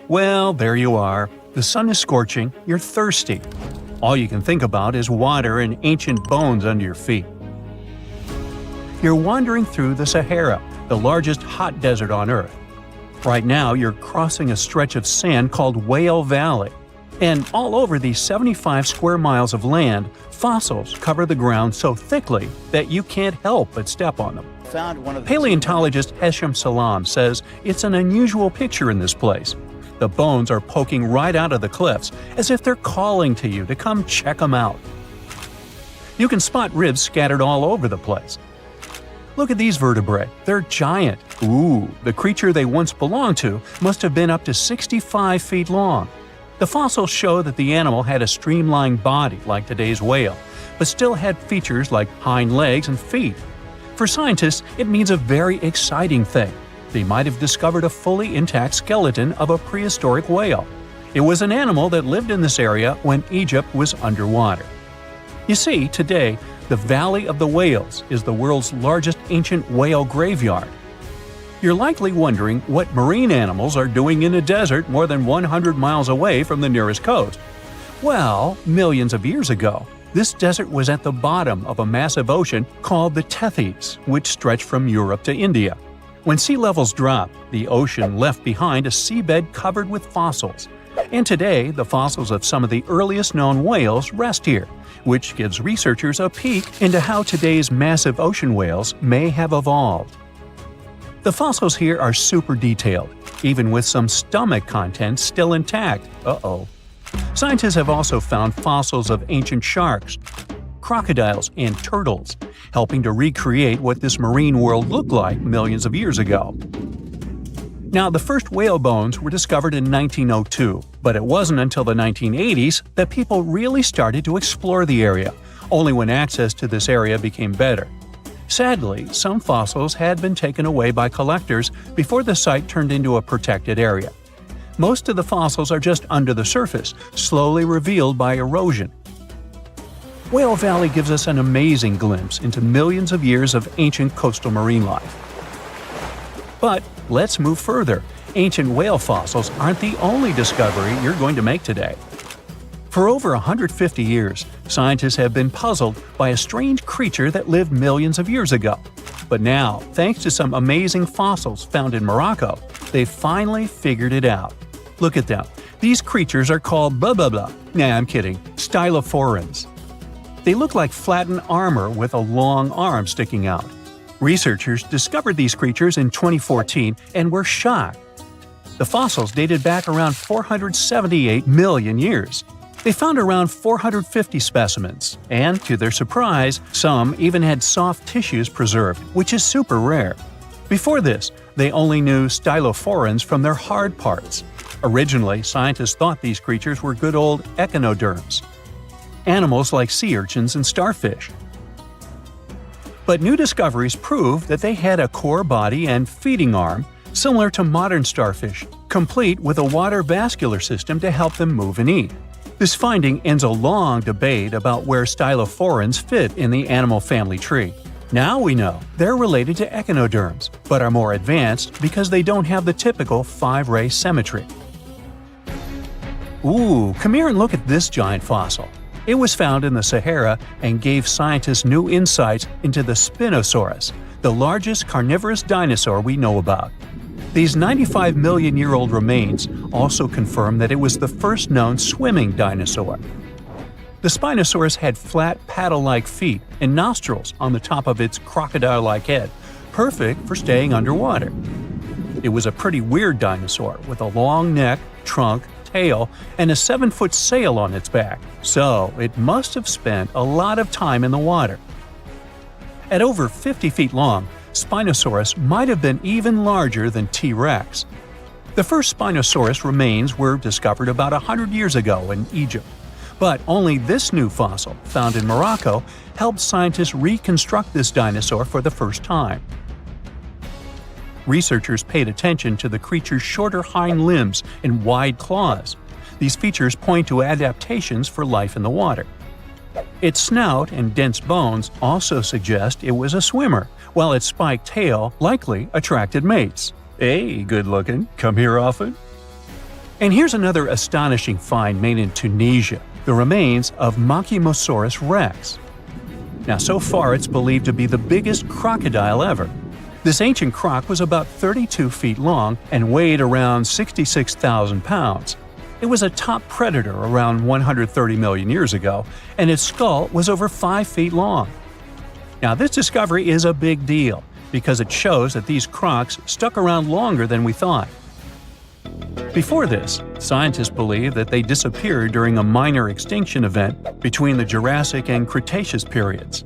Well, there you are. The sun is scorching, you're thirsty. All you can think about is water and ancient bones under your feet. You're wandering through the Sahara, the largest hot desert on Earth. Right now, you're crossing a stretch of sand called Whale Valley. And all over these 75 square miles of land, fossils cover the ground so thickly that you can't help but step on them. Paleontologist Hesham Salam says it's an unusual picture in this place. The bones are poking right out of the cliffs, as if they're calling to you to come check them out. You can spot ribs scattered all over the place. Look at these vertebrae. They're giant. Ooh, the creature they once belonged to must have been up to 65 feet long. The fossils show that the animal had a streamlined body like today's whale, but still had features like hind legs and feet. For scientists, it means a very exciting thing. They might have discovered a fully intact skeleton of a prehistoric whale. It was an animal that lived in this area when Egypt was underwater. You see, today, the Valley of the Whales is the world's largest ancient whale graveyard. You're likely wondering what marine animals are doing in a desert more than 100 miles away from the nearest coast. Well, millions of years ago, this desert was at the bottom of a massive ocean called the Tethys, which stretched from Europe to India. When sea levels dropped, the ocean left behind a seabed covered with fossils. And today, the fossils of some of the earliest known whales rest here, which gives researchers a peek into how today's massive ocean whales may have evolved. The fossils here are super detailed, even with some stomach contents still intact. Uh-oh. Scientists have also found fossils of ancient sharks, crocodiles, and turtles, helping to recreate what this marine world looked like millions of years ago. Now, the first whale bones were discovered in 1902, but it wasn't until the 1980s that people really started to explore the area, only when access to this area became better. Sadly, some fossils had been taken away by collectors before the site turned into a protected area. Most of the fossils are just under the surface, slowly revealed by erosion. Whale Valley gives us an amazing glimpse into millions of years of ancient coastal marine life. But let's move further. Ancient whale fossils aren't the only discovery you're going to make today. For over 150 years, scientists have been puzzled by a strange creature that lived millions of years ago. But now, thanks to some amazing fossils found in Morocco, they've finally figured it out. Look at them. These creatures are called blah blah blah. Nah, I'm kidding. Stylophorans. They look like flattened armor with a long arm sticking out. Researchers discovered these creatures in 2014 and were shocked. The fossils dated back around 478 million years. They found around 450 specimens, and to their surprise, some even had soft tissues preserved, which is super rare. Before this, they only knew stylophorans from their hard parts. Originally, scientists thought these creatures were good old echinoderms, animals like sea urchins and starfish. But new discoveries prove that they had a core body and feeding arm similar to modern starfish, complete with a water vascular system to help them move and eat. This finding ends a long debate about where stylophorans fit in the animal family tree. Now we know they're related to echinoderms, but are more advanced because they don't have the typical 5-ray symmetry. Ooh, come here and look at this giant fossil. It was found in the Sahara and gave scientists new insights into the Spinosaurus, the largest carnivorous dinosaur we know about. These 95 million-year-old remains also confirm that it was the first known swimming dinosaur. The Spinosaurus had flat paddle-like feet and nostrils on the top of its crocodile-like head, perfect for staying underwater. It was a pretty weird dinosaur with a long neck, trunk, tail, and a 7-foot sail on its back, so it must have spent a lot of time in the water. At over 50 feet long, Spinosaurus might have been even larger than T-Rex. The first Spinosaurus remains were discovered about 100 years ago in Egypt, but only this new fossil, found in Morocco, helped scientists reconstruct this dinosaur for the first time. Researchers paid attention to the creature's shorter hind limbs and wide claws. These features point to adaptations for life in the water. Its snout and dense bones also suggest it was a swimmer, while its spiked tail likely attracted mates. Hey, good looking, come here often? And here's another astonishing find made in Tunisia, the remains of Machimosaurus rex. Now, so far it's believed to be the biggest crocodile ever. This ancient croc was about 32 feet long and weighed around 66,000 pounds. It was a top predator around 130 million years ago, and its skull was over 5 feet long. Now, this discovery is a big deal because it shows that these crocs stuck around longer than we thought. Before this, scientists believed that they disappeared during a minor extinction event between the Jurassic and Cretaceous periods.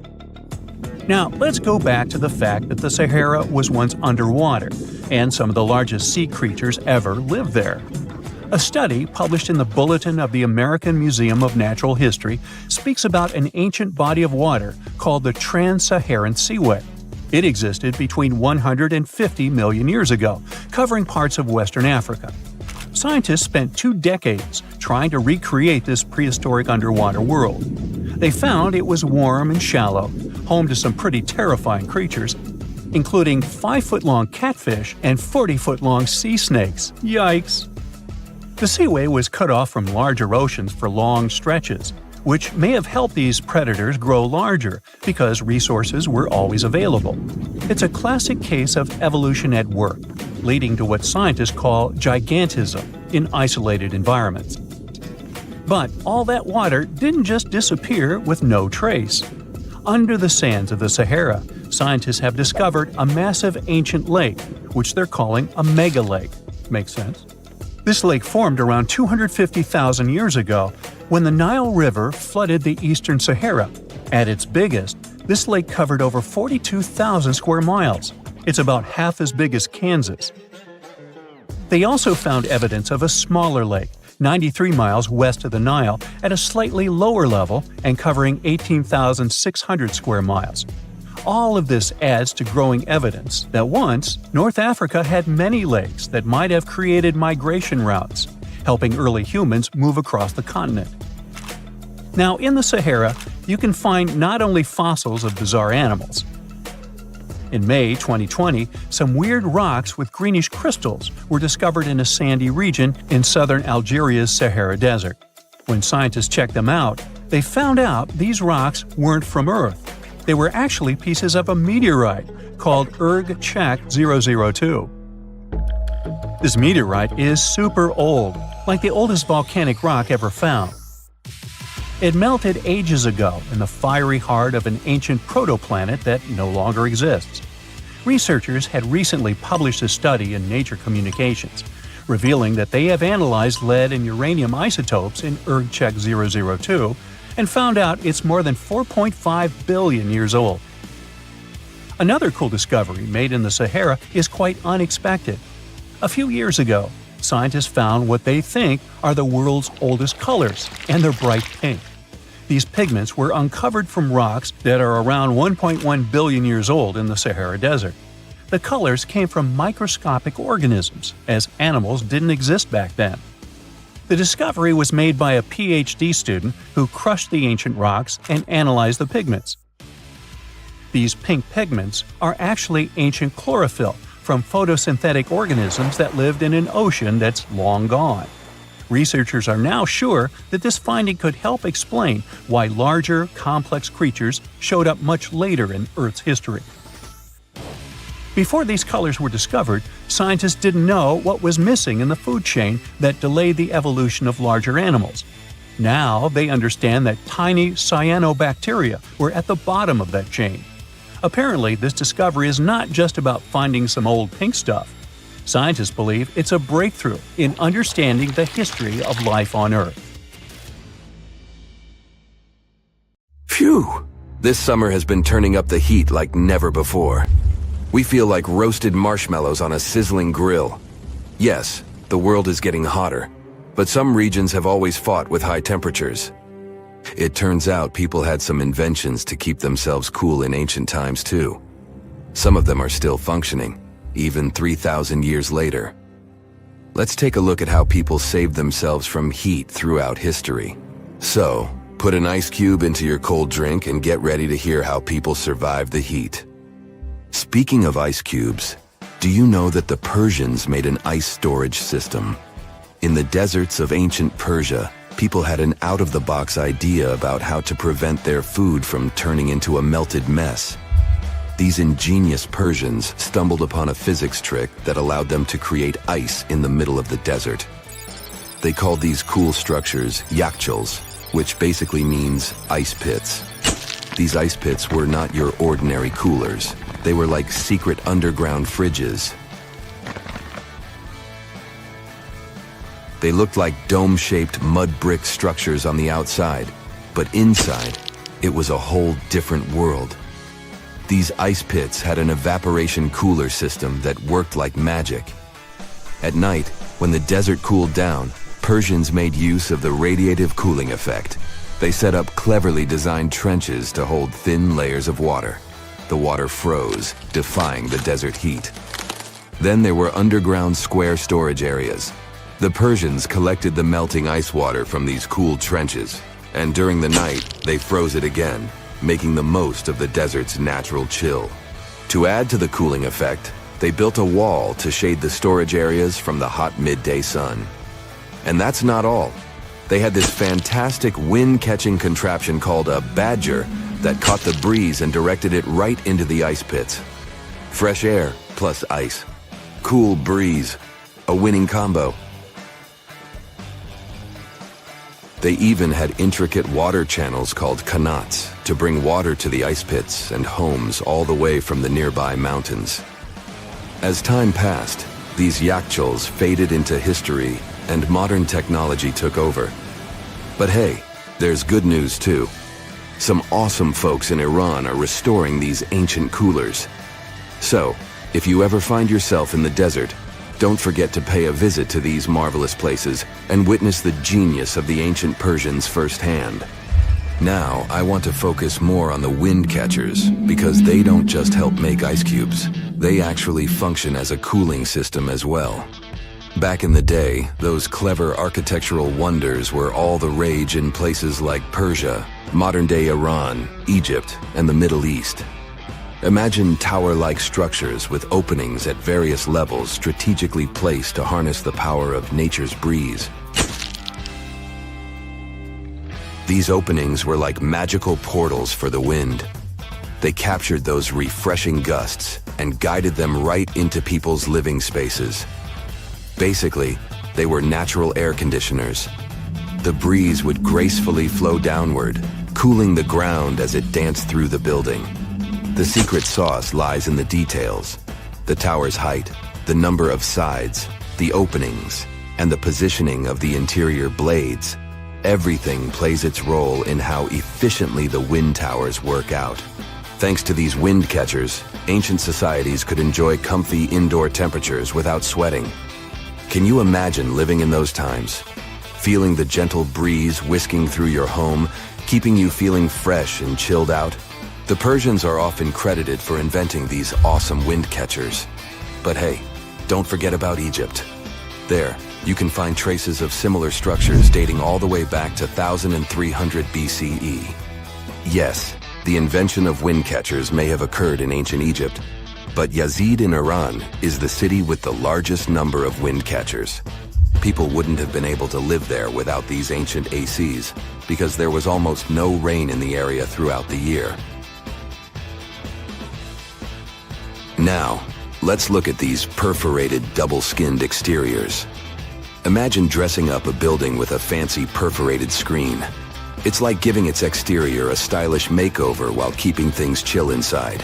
Now, let's go back to the fact that the Sahara was once underwater, and some of the largest sea creatures ever lived there. A study published in the Bulletin of the American Museum of Natural History speaks about an ancient body of water called the Trans-Saharan Seaway. It existed between 150 million years ago, covering parts of Western Africa. Scientists spent 2 decades trying to recreate this prehistoric underwater world. They found it was warm and shallow, home to some pretty terrifying creatures, including 5-foot-long catfish and 40-foot-long sea snakes. Yikes! The seaway was cut off from larger oceans for long stretches, which may have helped these predators grow larger because resources were always available. It's a classic case of evolution at work, leading to what scientists call gigantism in isolated environments. But all that water didn't just disappear with no trace. Under the sands of the Sahara, scientists have discovered a massive ancient lake, which they're calling a megalake. Makes sense? This lake formed around 250,000 years ago when the Nile River flooded the eastern Sahara. At its biggest, this lake covered over 42,000 square miles. It's about half as big as Kansas. They also found evidence of a smaller lake, 93 miles west of the Nile, at a slightly lower level and covering 18,600 square miles. All of this adds to growing evidence that once, North Africa had many lakes that might have created migration routes, helping early humans move across the continent. Now, in the Sahara, you can find not only fossils of bizarre animals. In May 2020, some weird rocks with greenish crystals were discovered in a sandy region in southern Algeria's Sahara Desert. When scientists checked them out, they found out these rocks weren't from Earth. They were actually pieces of a meteorite called Erdchak 002. This meteorite is super old, like the oldest volcanic rock ever found. It melted ages ago in the fiery heart of an ancient protoplanet that no longer exists. Researchers had recently published a study in Nature Communications, revealing that they have analyzed lead and uranium isotopes in Erdchak 002 and found out it's more than 4.5 billion years old. Another cool discovery made in the Sahara is quite unexpected. A few years ago, scientists found what they think are the world's oldest colors, and they're bright pink. These pigments were uncovered from rocks that are around 1.1 billion years old in the Sahara Desert. The colors came from microscopic organisms, as animals didn't exist back then. The discovery was made by a PhD student who crushed the ancient rocks and analyzed the pigments. These pink pigments are actually ancient chlorophyll from photosynthetic organisms that lived in an ocean that's long gone. Researchers are now sure that this finding could help explain why larger, complex creatures showed up much later in Earth's history. Before these colors were discovered, scientists didn't know what was missing in the food chain that delayed the evolution of larger animals. Now they understand that tiny cyanobacteria were at the bottom of that chain. Apparently, this discovery is not just about finding some old pink stuff. Scientists believe it's a breakthrough in understanding the history of life on Earth. Phew! This summer has been turning up the heat like never before. We feel like roasted marshmallows on a sizzling grill. Yes, the world is getting hotter, but some regions have always fought with high temperatures. It turns out people had some inventions to keep themselves cool in ancient times too. Some of them are still functioning, even 3,000 years later. Let's take a look at how people saved themselves from heat throughout history. So, put an ice cube into your cold drink and get ready to hear how people survived the heat. Speaking of ice cubes, do you know that the Persians made an ice storage system? In the deserts of ancient Persia, people had an out-of-the-box idea about how to prevent their food from turning into a melted mess. These ingenious Persians stumbled upon a physics trick that allowed them to create ice in the middle of the desert. They called these cool structures yakhchals, which basically means ice pits. These ice pits were not your ordinary coolers. They were like secret underground fridges. They looked like dome-shaped mud brick structures on the outside, but inside, it was a whole different world. These ice pits had an evaporation cooler system that worked like magic. At night, when the desert cooled down, Persians made use of the radiative cooling effect. They set up cleverly designed trenches to hold thin layers of water. The water froze, defying the desert heat. Then there were underground square storage areas. The Persians collected the melting ice water from these cooled trenches, and during the night, they froze it again, making the most of the desert's natural chill. To add to the cooling effect, they built a wall to shade the storage areas from the hot midday sun. And that's not all. They had this fantastic wind-catching contraption called a badger that caught the breeze and directed it right into the ice pits. Fresh air plus ice. Cool breeze. A winning combo. They even had intricate water channels called qanats to bring water to the ice pits and homes all the way from the nearby mountains. As time passed, these yakhchals faded into history and modern technology took over. But hey, there's good news too. Some awesome folks in Iran are restoring these ancient coolers. So, if you ever find yourself in the desert, don't forget to pay a visit to these marvelous places and witness the genius of the ancient Persians firsthand. Now, I want to focus more on the wind catchers because they don't just help make ice cubes. They actually function as a cooling system as well. Back in the day, those clever architectural wonders were all the rage in places like Persia, modern-day Iran, Egypt, and the Middle East. Imagine tower-like structures with openings at various levels strategically placed to harness the power of nature's breeze. These openings were like magical portals for the wind. They captured those refreshing gusts and guided them right into people's living spaces. Basically, they were natural air conditioners. The breeze would gracefully flow downward, cooling the ground as it danced through the building. The secret sauce lies in the details. The tower's height, the number of sides, the openings, and the positioning of the interior blades. Everything plays its role in how efficiently the wind towers work out. Thanks to these wind catchers, ancient societies could enjoy comfy indoor temperatures without sweating. Can you imagine living in those times? Feeling the gentle breeze whisking through your home, keeping you feeling fresh and chilled out? The Persians are often credited for inventing these awesome wind catchers. But hey, don't forget about Egypt. There, you can find traces of similar structures dating all the way back to 1300 BCE. Yes, the invention of wind catchers may have occurred in ancient Egypt, but Yazid in Iran is the city with the largest number of wind catchers. People wouldn't have been able to live there without these ancient ACs because there was almost no rain in the area throughout the year. Now, let's look at these perforated double-skinned exteriors. Imagine dressing up a building with a fancy perforated screen. It's like giving its exterior a stylish makeover while keeping things chill inside.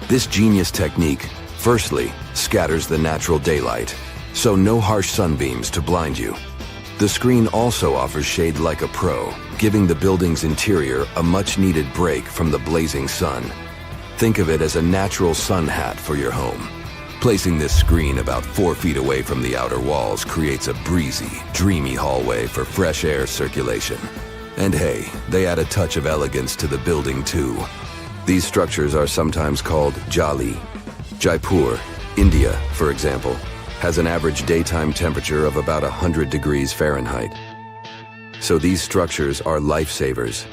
This genius technique, firstly, scatters the natural daylight, so no harsh sunbeams to blind you. The screen also offers shade like a pro, giving the building's interior a much-needed break from the blazing sun. Think of it as a natural sun hat for your home. Placing this screen about 4 feet away from the outer walls creates a breezy, dreamy hallway for fresh air circulation. And hey, they add a touch of elegance to the building too. These structures are sometimes called jali. Jaipur, India, for example, has an average daytime temperature of about 100 degrees Fahrenheit. So these structures are lifesavers.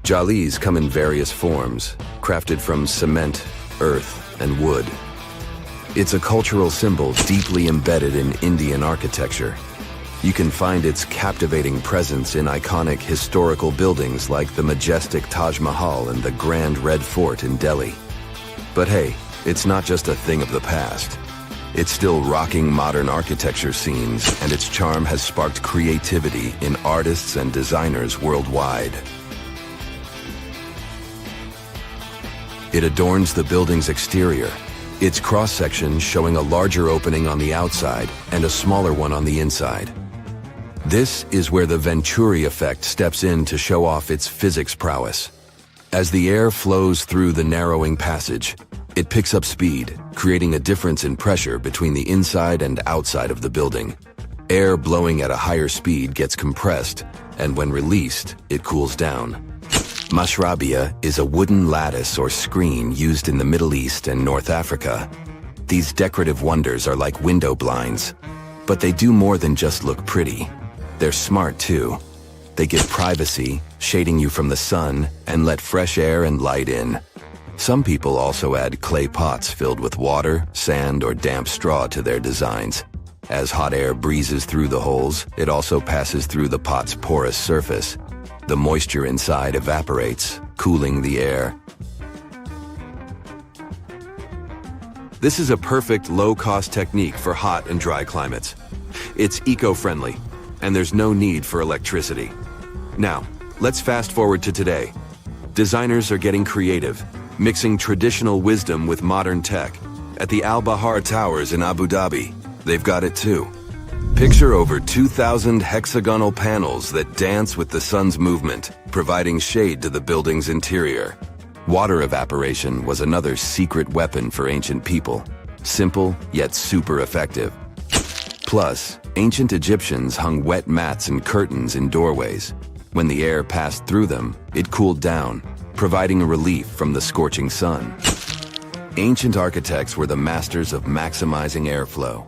Jalis come in various forms, crafted from cement, earth, and wood. It's a cultural symbol deeply embedded in Indian architecture, You can find its captivating presence in iconic historical buildings like the majestic Taj Mahal and the Grand Red Fort in Delhi. But hey, it's not just a thing of the past. It's still rocking modern architecture scenes, and its charm has sparked creativity in artists and designers worldwide. It adorns the building's exterior, its cross-section showing a larger opening on the outside and a smaller one on the inside. This is where the Venturi effect steps in to show off its physics prowess. As the air flows through the narrowing passage, it picks up speed, creating a difference in pressure between the inside and outside of the building. Air blowing at a higher speed gets compressed, and when released, it cools down. Mashrabia is a wooden lattice or screen used in the Middle East and North Africa. These decorative wonders are like window blinds, but they do more than just look pretty. They're smart too. They give privacy, shading you from the sun, and let fresh air and light in. Some people also add clay pots filled with water, sand, or damp straw to their designs. As hot air breezes through the holes, it also passes through the pot's porous surface. The moisture inside evaporates, cooling the air. This is a perfect low-cost technique for hot and dry climates. It's eco-friendly, and there's no need for electricity. Now, let's fast forward to today. Designers are getting creative, mixing traditional wisdom with modern tech. At the Al Bahar Towers in Abu Dhabi, they've got it too. Picture over 2,000 hexagonal panels that dance with the sun's movement, providing shade to the building's interior. Water evaporation was another secret weapon for ancient people. Simple, yet super effective. Plus, ancient Egyptians hung wet mats and curtains in doorways. When the air passed through them, it cooled down, providing a relief from the scorching sun. Ancient architects were the masters of maximizing airflow.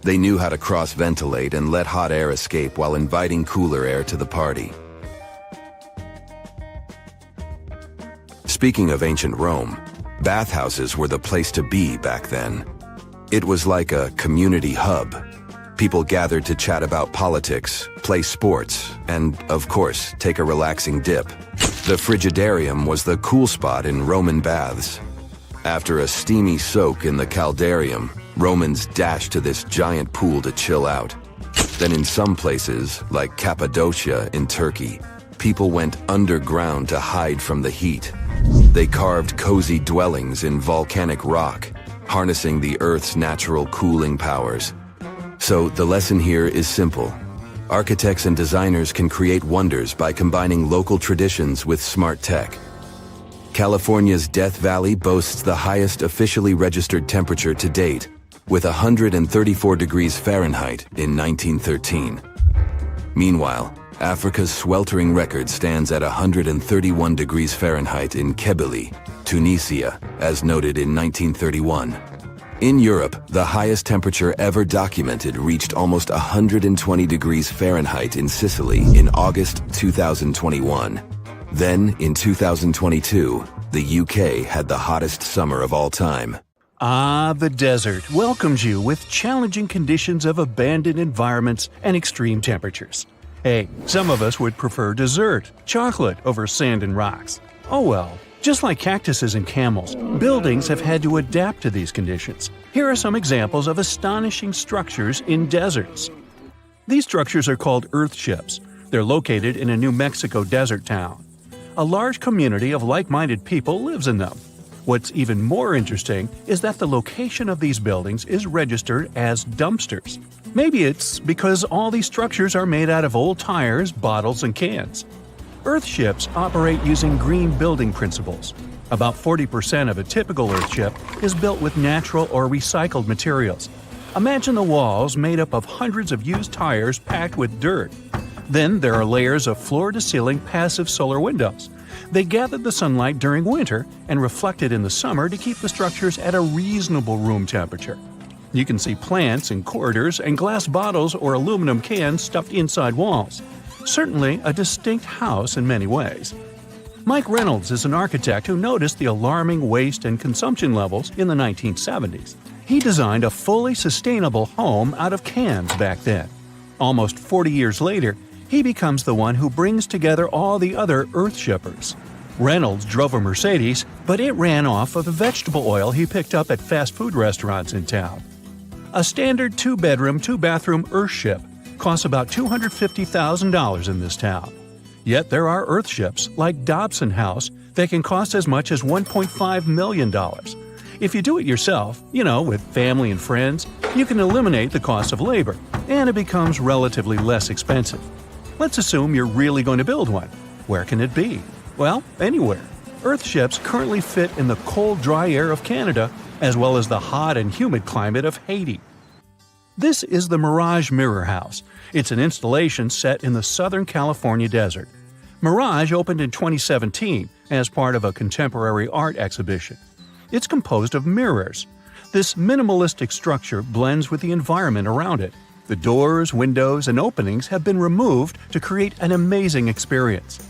They knew how to cross-ventilate and let hot air escape while inviting cooler air to the party. Speaking of ancient Rome, bathhouses were the place to be back then. It was like a community hub. People gathered to chat about politics, play sports, and, of course, take a relaxing dip. The Frigidarium was the cool spot in Roman baths. After a steamy soak in the Caldarium, Romans dashed to this giant pool to chill out. Then in some places, like Cappadocia in Turkey, people went underground to hide from the heat. They carved cozy dwellings in volcanic rock, harnessing the Earth's natural cooling powers. So the lesson here is simple. Architects and designers can create wonders by combining local traditions with smart tech. California's Death Valley boasts the highest officially registered temperature to date, with 134 degrees Fahrenheit in 1913. Meanwhile, Africa's sweltering record stands at 131 degrees Fahrenheit in Kebili, Tunisia, as noted in 1931. In Europe, the highest temperature ever documented reached almost 120 degrees Fahrenheit in Sicily in August 2021. Then, in 2022, the UK had the hottest summer of all time. Ah, the desert welcomes you with challenging conditions of abandoned environments and extreme temperatures. Hey, some of us would prefer dessert, chocolate, over sand and rocks. Oh well. Just like cactuses and camels, buildings have had to adapt to these conditions. Here are some examples of astonishing structures in deserts. These structures are called earthships. They're located in a New Mexico desert town. A large community of like-minded people lives in them. What's even more interesting is that the location of these buildings is registered as dumpsters. Maybe it's because all these structures are made out of old tires, bottles, and cans. Earthships operate using green building principles. About 40% of a typical earthship is built with natural or recycled materials. Imagine the walls made up of hundreds of used tires packed with dirt. Then there are layers of floor-to-ceiling passive solar windows. They gather the sunlight during winter and reflect it in the summer to keep the structures at a reasonable room temperature. You can see plants in corridors and glass bottles or aluminum cans stuffed inside walls. Certainly a distinct house in many ways. Mike Reynolds is an architect who noticed the alarming waste and consumption levels in the 1970s. He designed a fully sustainable home out of cans back then. Almost 40 years later, he becomes the one who brings together all the other Earth shippers. Reynolds drove a Mercedes, but it ran off of the vegetable oil he picked up at fast food restaurants in town. A standard 2-bedroom, 2-bathroom Earthship costs about $250,000 in this town. Yet there are Earthships like Dobson House that can cost as much as $1.5 million. If you do it yourself, with family and friends, you can eliminate the cost of labor, and it becomes relatively less expensive. Let's assume you're really going to build one. Where can it be? Well, anywhere. Earthships currently fit in the cold, dry air of Canada, as well as the hot and humid climate of Haiti. This is the Mirage Mirror House. It's an installation set in the Southern California desert. Mirage opened in 2017 as part of a contemporary art exhibition. It's composed of mirrors. This minimalistic structure blends with the environment around it. The doors, windows, and openings have been removed to create an amazing experience.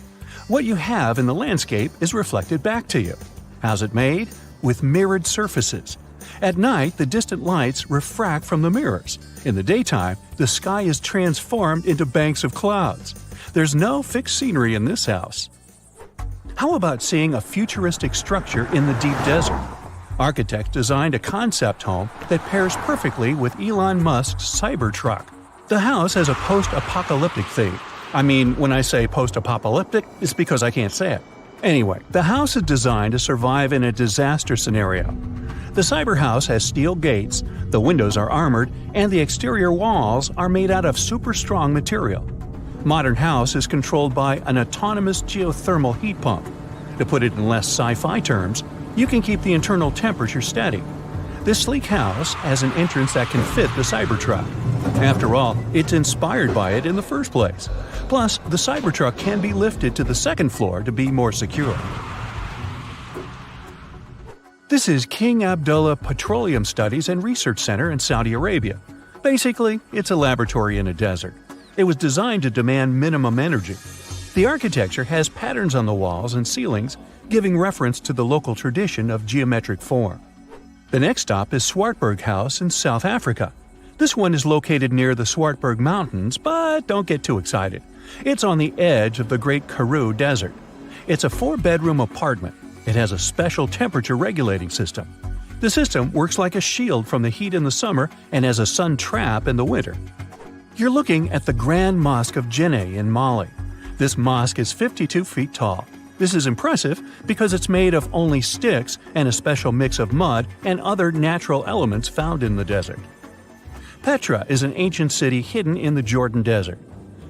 What you have in the landscape is reflected back to you. How's it made? With mirrored surfaces. At night, the distant lights refract from the mirrors. In the daytime, the sky is transformed into banks of clouds. There's no fixed scenery in this house. How about seeing a futuristic structure in the deep desert? Architects designed a concept home that pairs perfectly with Elon Musk's Cybertruck. The house has a post-apocalyptic theme. When I say post-apocalyptic, it's because I can't say it. Anyway, the house is designed to survive in a disaster scenario. The Cyber House has steel gates, the windows are armored, and the exterior walls are made out of super strong material. Modern house is controlled by an autonomous geothermal heat pump. To put it in less sci-fi terms, you can keep the internal temperature steady. This sleek house has an entrance that can fit the Cybertruck. After all, it's inspired by it in the first place. Plus, the Cybertruck can be lifted to the second floor to be more secure. This is King Abdullah Petroleum Studies and Research Center in Saudi Arabia. Basically, it's a laboratory in a desert. It was designed to demand minimum energy. The architecture has patterns on the walls and ceilings, giving reference to the local tradition of geometric form. The next stop is Swartberg House in South Africa. This one is located near the Swartberg Mountains, but don't get too excited. It's on the edge of the Great Karoo Desert. It's a 4-bedroom apartment. It has a special temperature regulating system. The system works like a shield from the heat in the summer and as a sun trap in the winter. You're looking at the Grand Mosque of Djenné in Mali. This mosque is 52 feet tall. This is impressive because it's made of only sticks and a special mix of mud and other natural elements found in the desert. Petra is an ancient city hidden in the Jordan Desert.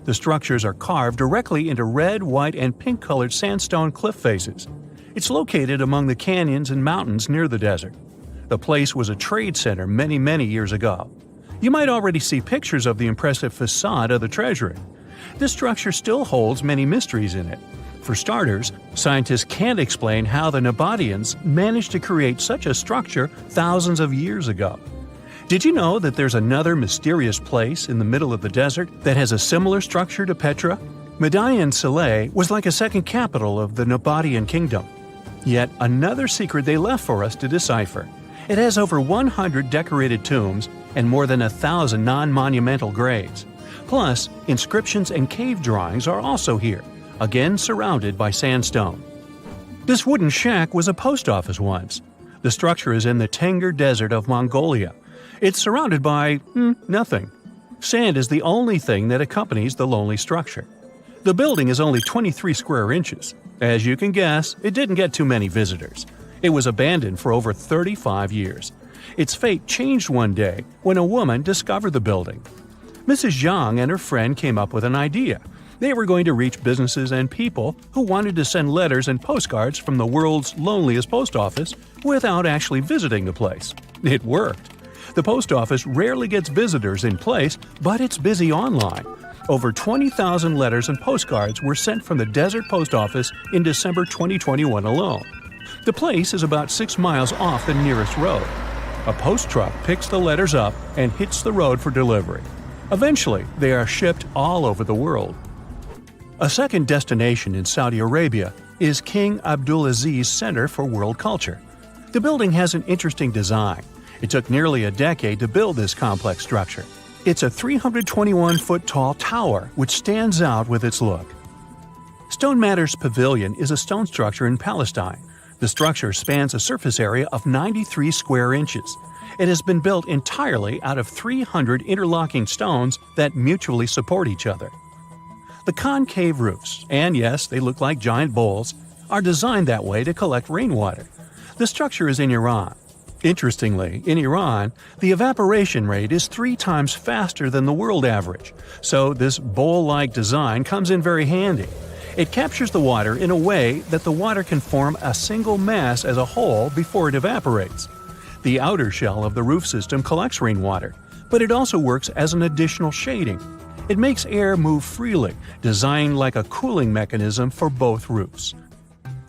The structures are carved directly into red, white, and pink-colored sandstone cliff faces. It's located among the canyons and mountains near the desert. The place was a trade center many years ago. You might already see pictures of the impressive facade of the treasury. This structure still holds many mysteries in it. For starters, scientists can't explain how the Nabateans managed to create such a structure thousands of years ago. Did you know that there's another mysterious place in the middle of the desert that has a similar structure to Petra? Madain Saleh was like a second capital of the Nabatean kingdom. Yet another secret they left for us to decipher. It has over 100 decorated tombs and more than 1,000 non-monumental graves. Plus, inscriptions and cave drawings are also here, again surrounded by sandstone. This wooden shack was a post office once. The structure is in the Tengger Desert of Mongolia. It's surrounded by nothing. Sand is the only thing that accompanies the lonely structure. The building is only 23 square inches. As you can guess, it didn't get too many visitors. It was abandoned for over 35 years. Its fate changed one day when a woman discovered the building. Mrs. Zhang and her friend came up with an idea. They were going to reach businesses and people who wanted to send letters and postcards from the world's loneliest post office without actually visiting the place. It worked. The post office rarely gets visitors in place, but it's busy online. Over 20,000 letters and postcards were sent from the Desert Post Office in December 2021 alone. The place is about 6 miles off the nearest road. A post truck picks the letters up and hits the road for delivery. Eventually, they are shipped all over the world. A second destination in Saudi Arabia is King Abdulaziz Center for World Culture. The building has an interesting design. It took nearly a decade to build this complex structure. It's a 321-foot tall tower which stands out with its look. Stone Matters Pavilion is a stone structure in Palestine. The structure spans a surface area of 93 square inches. It has been built entirely out of 300 interlocking stones that mutually support each other. The concave roofs, and yes, they look like giant bowls, are designed that way to collect rainwater. The structure is in Iran. Interestingly, in Iran, the evaporation rate is 3 times faster than the world average, so this bowl-like design comes in very handy. It captures the water in a way that the water can form a single mass as a whole before it evaporates. The outer shell of the roof system collects rainwater, but it also works as an additional shading. It makes air move freely, designed like a cooling mechanism for both roofs.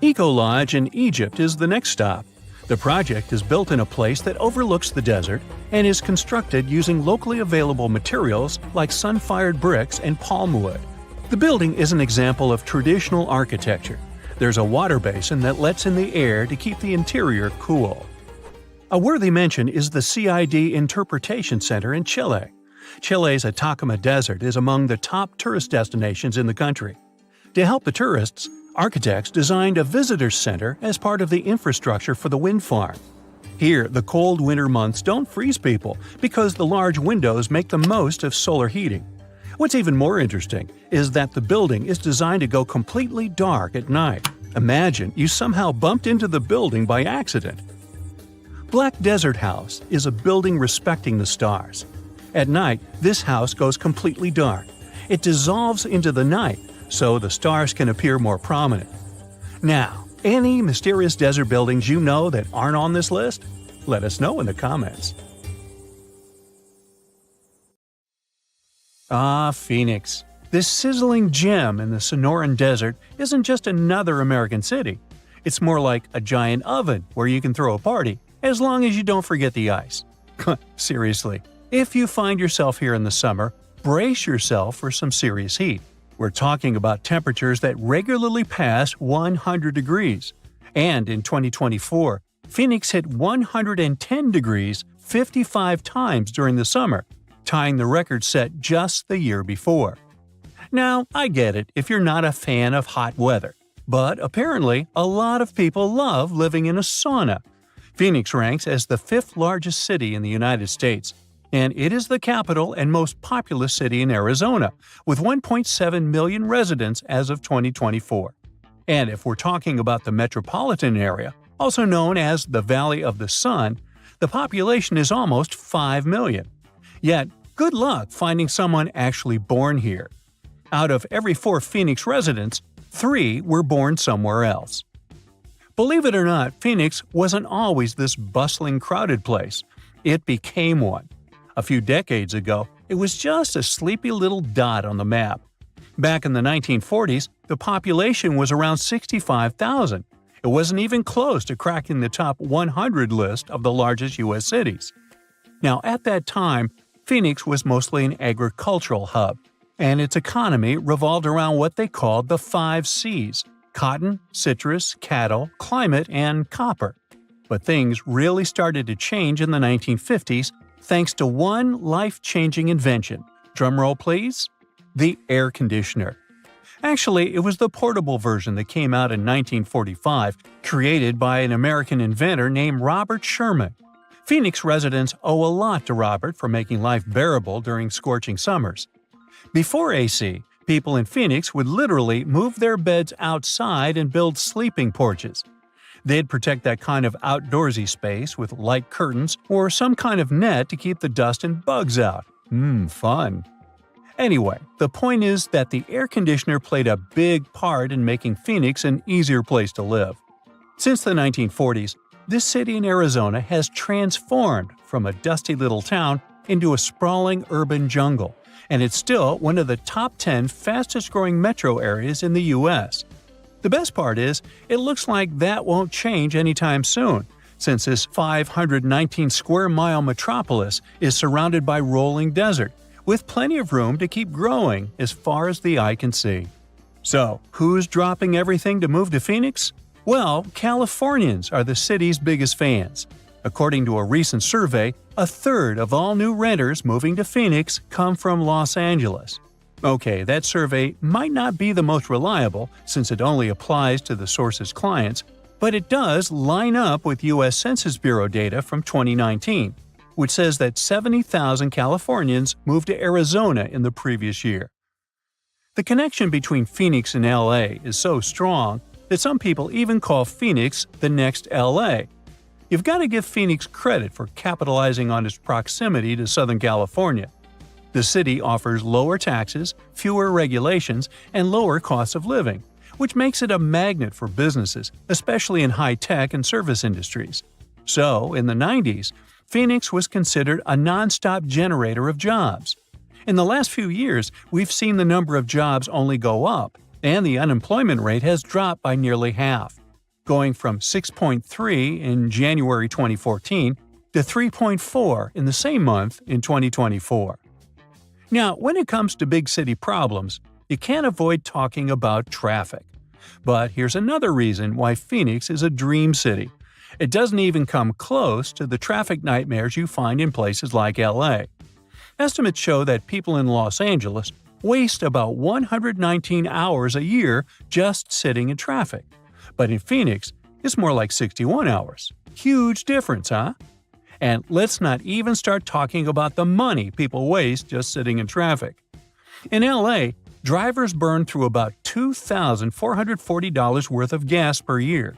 Eco Lodge in Egypt is the next stop. The project is built in a place that overlooks the desert and is constructed using locally available materials like sun-fired bricks and palm wood. The building is an example of traditional architecture. There's a water basin that lets in the air to keep the interior cool. A worthy mention is the CID Interpretation Center in Chile. Chile's Atacama Desert is among the top tourist destinations in the country. To help the tourists, architects designed a visitor center as part of the infrastructure for the wind farm. Here, the cold winter months don't freeze people because the large windows make the most of solar heating. What's even more interesting is that the building is designed to go completely dark at night. Imagine you somehow bumped into the building by accident. Black Desert House is a building respecting the stars. At night, this house goes completely dark. It dissolves into the night, so the stars can appear more prominent. Now, any mysterious desert buildings you know that aren't on this list? Let us know in the comments. Phoenix. This sizzling gem in the Sonoran Desert isn't just another American city. It's more like a giant oven where you can throw a party, as long as you don't forget the ice. Seriously, if you find yourself here in the summer, brace yourself for some serious heat. We're talking about temperatures that regularly pass 100 degrees. And in 2024, Phoenix hit 110 degrees 55 times during the summer, tying the record set just the year before. Now, I get it if you're not a fan of hot weather, but apparently a lot of people love living in a sauna. Phoenix ranks as the 5th largest city in the United States, and it is the capital and most populous city in Arizona, with 1.7 million residents as of 2024. And if we're talking about the metropolitan area, also known as the Valley of the Sun, the population is almost 5 million. Yet, good luck finding someone actually born here. Out of every 4 Phoenix residents, 3 were born somewhere else. Believe it or not, Phoenix wasn't always this bustling, crowded place. It became one. A few decades ago, it was just a sleepy little dot on the map. Back in the 1940s, the population was around 65,000. It wasn't even close to cracking the top 100 list of the largest U.S. cities. Now, at that time, Phoenix was mostly an agricultural hub, and its economy revolved around what they called the 5 C's: cotton, citrus, cattle, climate, and copper. But things really started to change in the 1950s thanks to one life-changing invention. Drumroll please? The air conditioner. Actually, it was the portable version that came out in 1945, created by an American inventor named Robert Sherman. Phoenix residents owe a lot to Robert for making life bearable during scorching summers. Before AC, people in Phoenix would literally move their beds outside and build sleeping porches. They'd protect that kind of outdoorsy space with light curtains or some kind of net to keep the dust and bugs out. Fun. Anyway, the point is that the air conditioner played a big part in making Phoenix an easier place to live. Since the 1940s, this city in Arizona has transformed from a dusty little town into a sprawling urban jungle, and it's still one of the top 10 fastest-growing metro areas in the U.S. The best part is, it looks like that won't change anytime soon, since this 519-square-mile metropolis is surrounded by rolling desert, with plenty of room to keep growing as far as the eye can see. So, who's dropping everything to move to Phoenix? Well, Californians are the city's biggest fans. According to a recent survey, A third of all new renters moving to Phoenix come from Los Angeles. Okay, that survey might not be the most reliable since it only applies to the source's clients, but it does line up with U.S. Census Bureau data from 2019, which says that 70,000 Californians moved to Arizona in the previous year. The connection between Phoenix and LA is so strong that some people even call Phoenix the next LA. You've got to give Phoenix credit for capitalizing on its proximity to Southern California. The city offers lower taxes, fewer regulations, and lower costs of living, which makes it a magnet for businesses, especially in high-tech and service industries. So, in the 90s, Phoenix was considered a non-stop generator of jobs. In the last few years, we've seen the number of jobs only go up, and the unemployment rate has dropped by nearly half, going from 6.3 in January 2014 to 3.4 in the same month in 2024. Now, when it comes to big city problems, you can't avoid talking about traffic. But here's another reason why Phoenix is a dream city. It doesn't even come close to the traffic nightmares you find in places like LA. Estimates show that people in Los Angeles waste about 119 hours a year just sitting in traffic. But in Phoenix, it's more like 61 hours. Huge difference, huh? And let's not even start talking about the money people waste just sitting in traffic. In LA, drivers burn through about $2,440 worth of gas per year.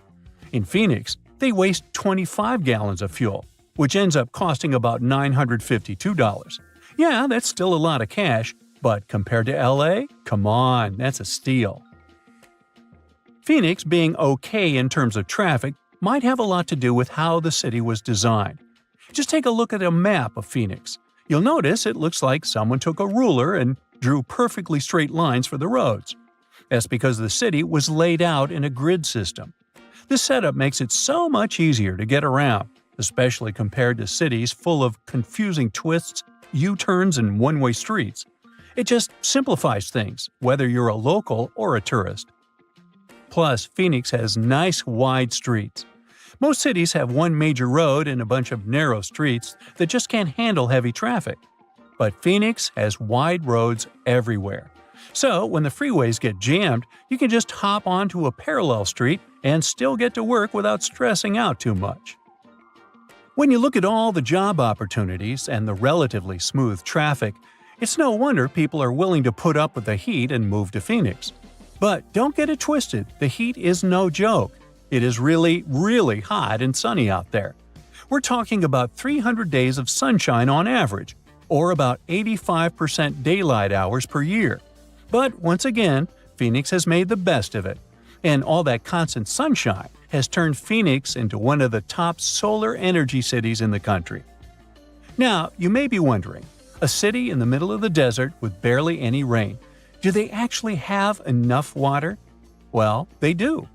In Phoenix, they waste 25 gallons of fuel, which ends up costing about $952. Yeah, that's still a lot of cash, but compared to LA, come on, that's a steal. Phoenix being okay in terms of traffic might have a lot to do with how the city was designed. Just take a look at a map of Phoenix. You'll notice it looks like someone took a ruler and drew perfectly straight lines for the roads. That's because the city was laid out in a grid system. This setup makes it so much easier to get around, especially compared to cities full of confusing twists, U-turns, and one-way streets. It just simplifies things, whether you're a local or a tourist. Plus, Phoenix has nice wide streets. Most cities have one major road and a bunch of narrow streets that just can't handle heavy traffic. But Phoenix has wide roads everywhere. So, when the freeways get jammed, you can just hop onto a parallel street and still get to work without stressing out too much. When you look at all the job opportunities and the relatively smooth traffic, it's no wonder people are willing to put up with the heat and move to Phoenix. But don't get it twisted, the heat is no joke. It is really, really hot and sunny out there. We're talking about 300 days of sunshine on average, or about 85% daylight hours per year. But once again, Phoenix has made the best of it. And all that constant sunshine has turned Phoenix into one of the top solar energy cities in the country. Now, you may be wondering, a city in the middle of the desert with barely any rain, do they actually have enough water? Well, they do.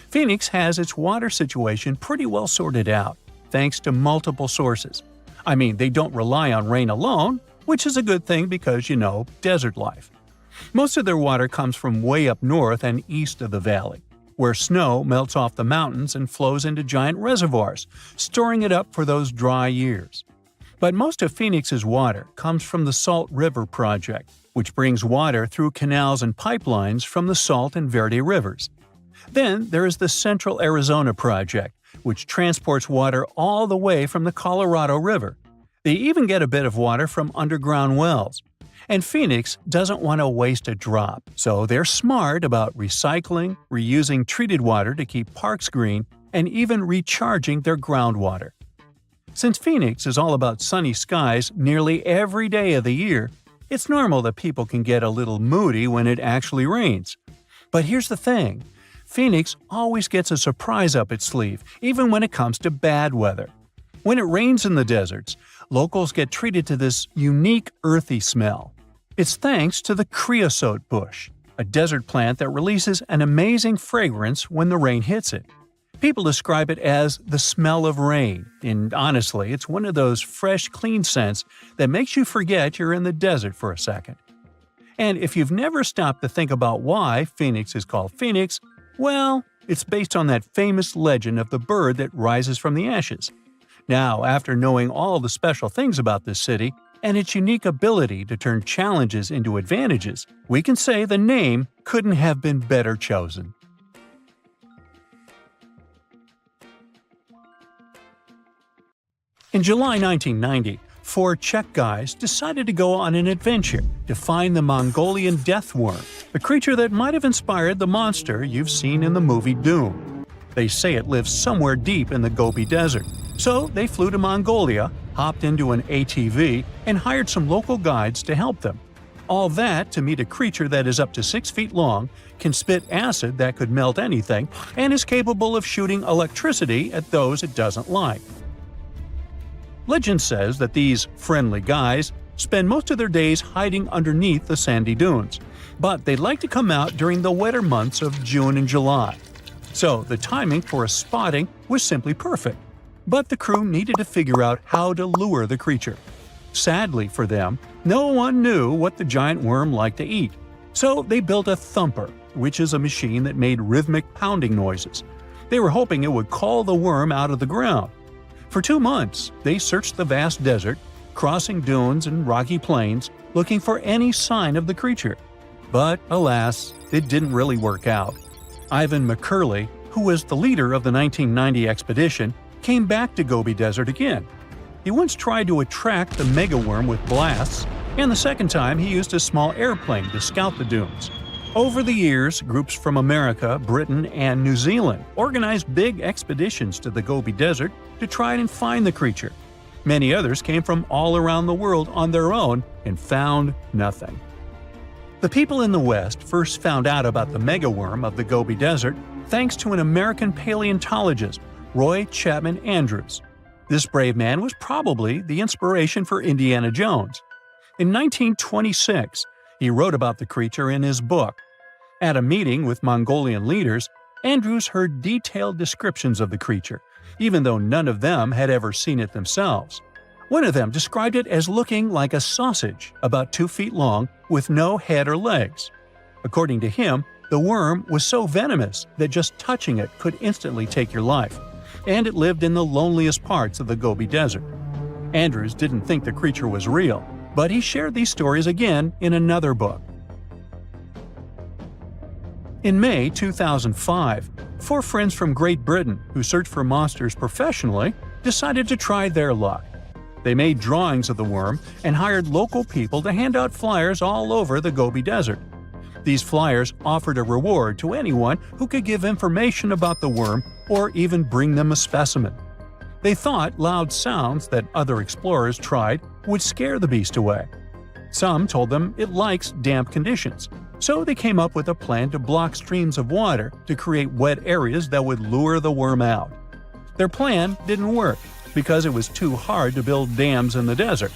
Phoenix has its water situation pretty well sorted out, thanks to multiple sources. I mean, they don't rely on rain alone, which is a good thing because, desert life. Most of their water comes from way up north and east of the valley, where snow melts off the mountains and flows into giant reservoirs, storing it up for those dry years. But most of Phoenix's water comes from the Salt River Project, which brings water through canals and pipelines from the Salt and Verde rivers. Then there is the Central Arizona Project, which transports water all the way from the Colorado River. They even get a bit of water from underground wells. And Phoenix doesn't want to waste a drop, so they're smart about recycling, reusing treated water to keep parks green, and even recharging their groundwater. Since Phoenix is all about sunny skies nearly every day of the year, it's normal that people can get a little moody when it actually rains. But here's the thing. Phoenix always gets a surprise up its sleeve, even when it comes to bad weather. When it rains in the deserts, locals get treated to this unique earthy smell. It's thanks to the creosote bush, a desert plant that releases an amazing fragrance when the rain hits it. People describe it as the smell of rain, and honestly, it's one of those fresh, clean scents that makes you forget you're in the desert for a second. And if you've never stopped to think about why Phoenix is called Phoenix, well, it's based on that famous legend of the bird that rises from the ashes. Now, after knowing all the special things about this city and its unique ability to turn challenges into advantages, we can say the name couldn't have been better chosen. In July 1990, 4 Czech guys decided to go on an adventure to find the Mongolian death worm, a creature that might have inspired the monster you've seen in the movie Doom. They say it lives somewhere deep in the Gobi Desert, so they flew to Mongolia, hopped into an ATV, and hired some local guides to help them. All that to meet a creature that is up to 6 feet long, can spit acid that could melt anything, and is capable of shooting electricity at those it doesn't like. Legend says that these friendly guys spend most of their days hiding underneath the sandy dunes, but they'd like to come out during the wetter months of June and July. So the timing for a spotting was simply perfect. But the crew needed to figure out how to lure the creature. Sadly for them, no one knew what the giant worm liked to eat. So they built a thumper, which is a machine that made rhythmic pounding noises. They were hoping it would call the worm out of the ground. For 2 months, they searched the vast desert, crossing dunes and rocky plains, looking for any sign of the creature. But alas, it didn't really work out. Ivan McCurley, who was the leader of the 1990 expedition, came back to Gobi Desert again. He once tried to attract the megaworm with blasts, and the second time he used a small airplane to scout the dunes. Over the years, groups from America, Britain, and New Zealand organized big expeditions to the Gobi Desert to try and find the creature. Many others came from all around the world on their own and found nothing. The people in the West first found out about the megaworm of the Gobi Desert thanks to an American paleontologist, Roy Chapman Andrews. This brave man was probably the inspiration for Indiana Jones. In 1926, he wrote about the creature in his book. At a meeting with Mongolian leaders, Andrews heard detailed descriptions of the creature, even though none of them had ever seen it themselves. One of them described it as looking like a sausage, about 2 feet long, with no head or legs. According to him, the worm was so venomous that just touching it could instantly take your life, and it lived in the loneliest parts of the Gobi Desert. Andrews didn't think the creature was real, but he shared these stories again in another book. In May 2005, 4 friends from Great Britain who searched for monsters professionally decided to try their luck. They made drawings of the worm and hired local people to hand out flyers all over the Gobi Desert. These flyers offered a reward to anyone who could give information about the worm or even bring them a specimen. They thought loud sounds that other explorers tried would scare the beast away. Some told them it likes damp conditions, so they came up with a plan to block streams of water to create wet areas that would lure the worm out. Their plan didn't work because it was too hard to build dams in the desert.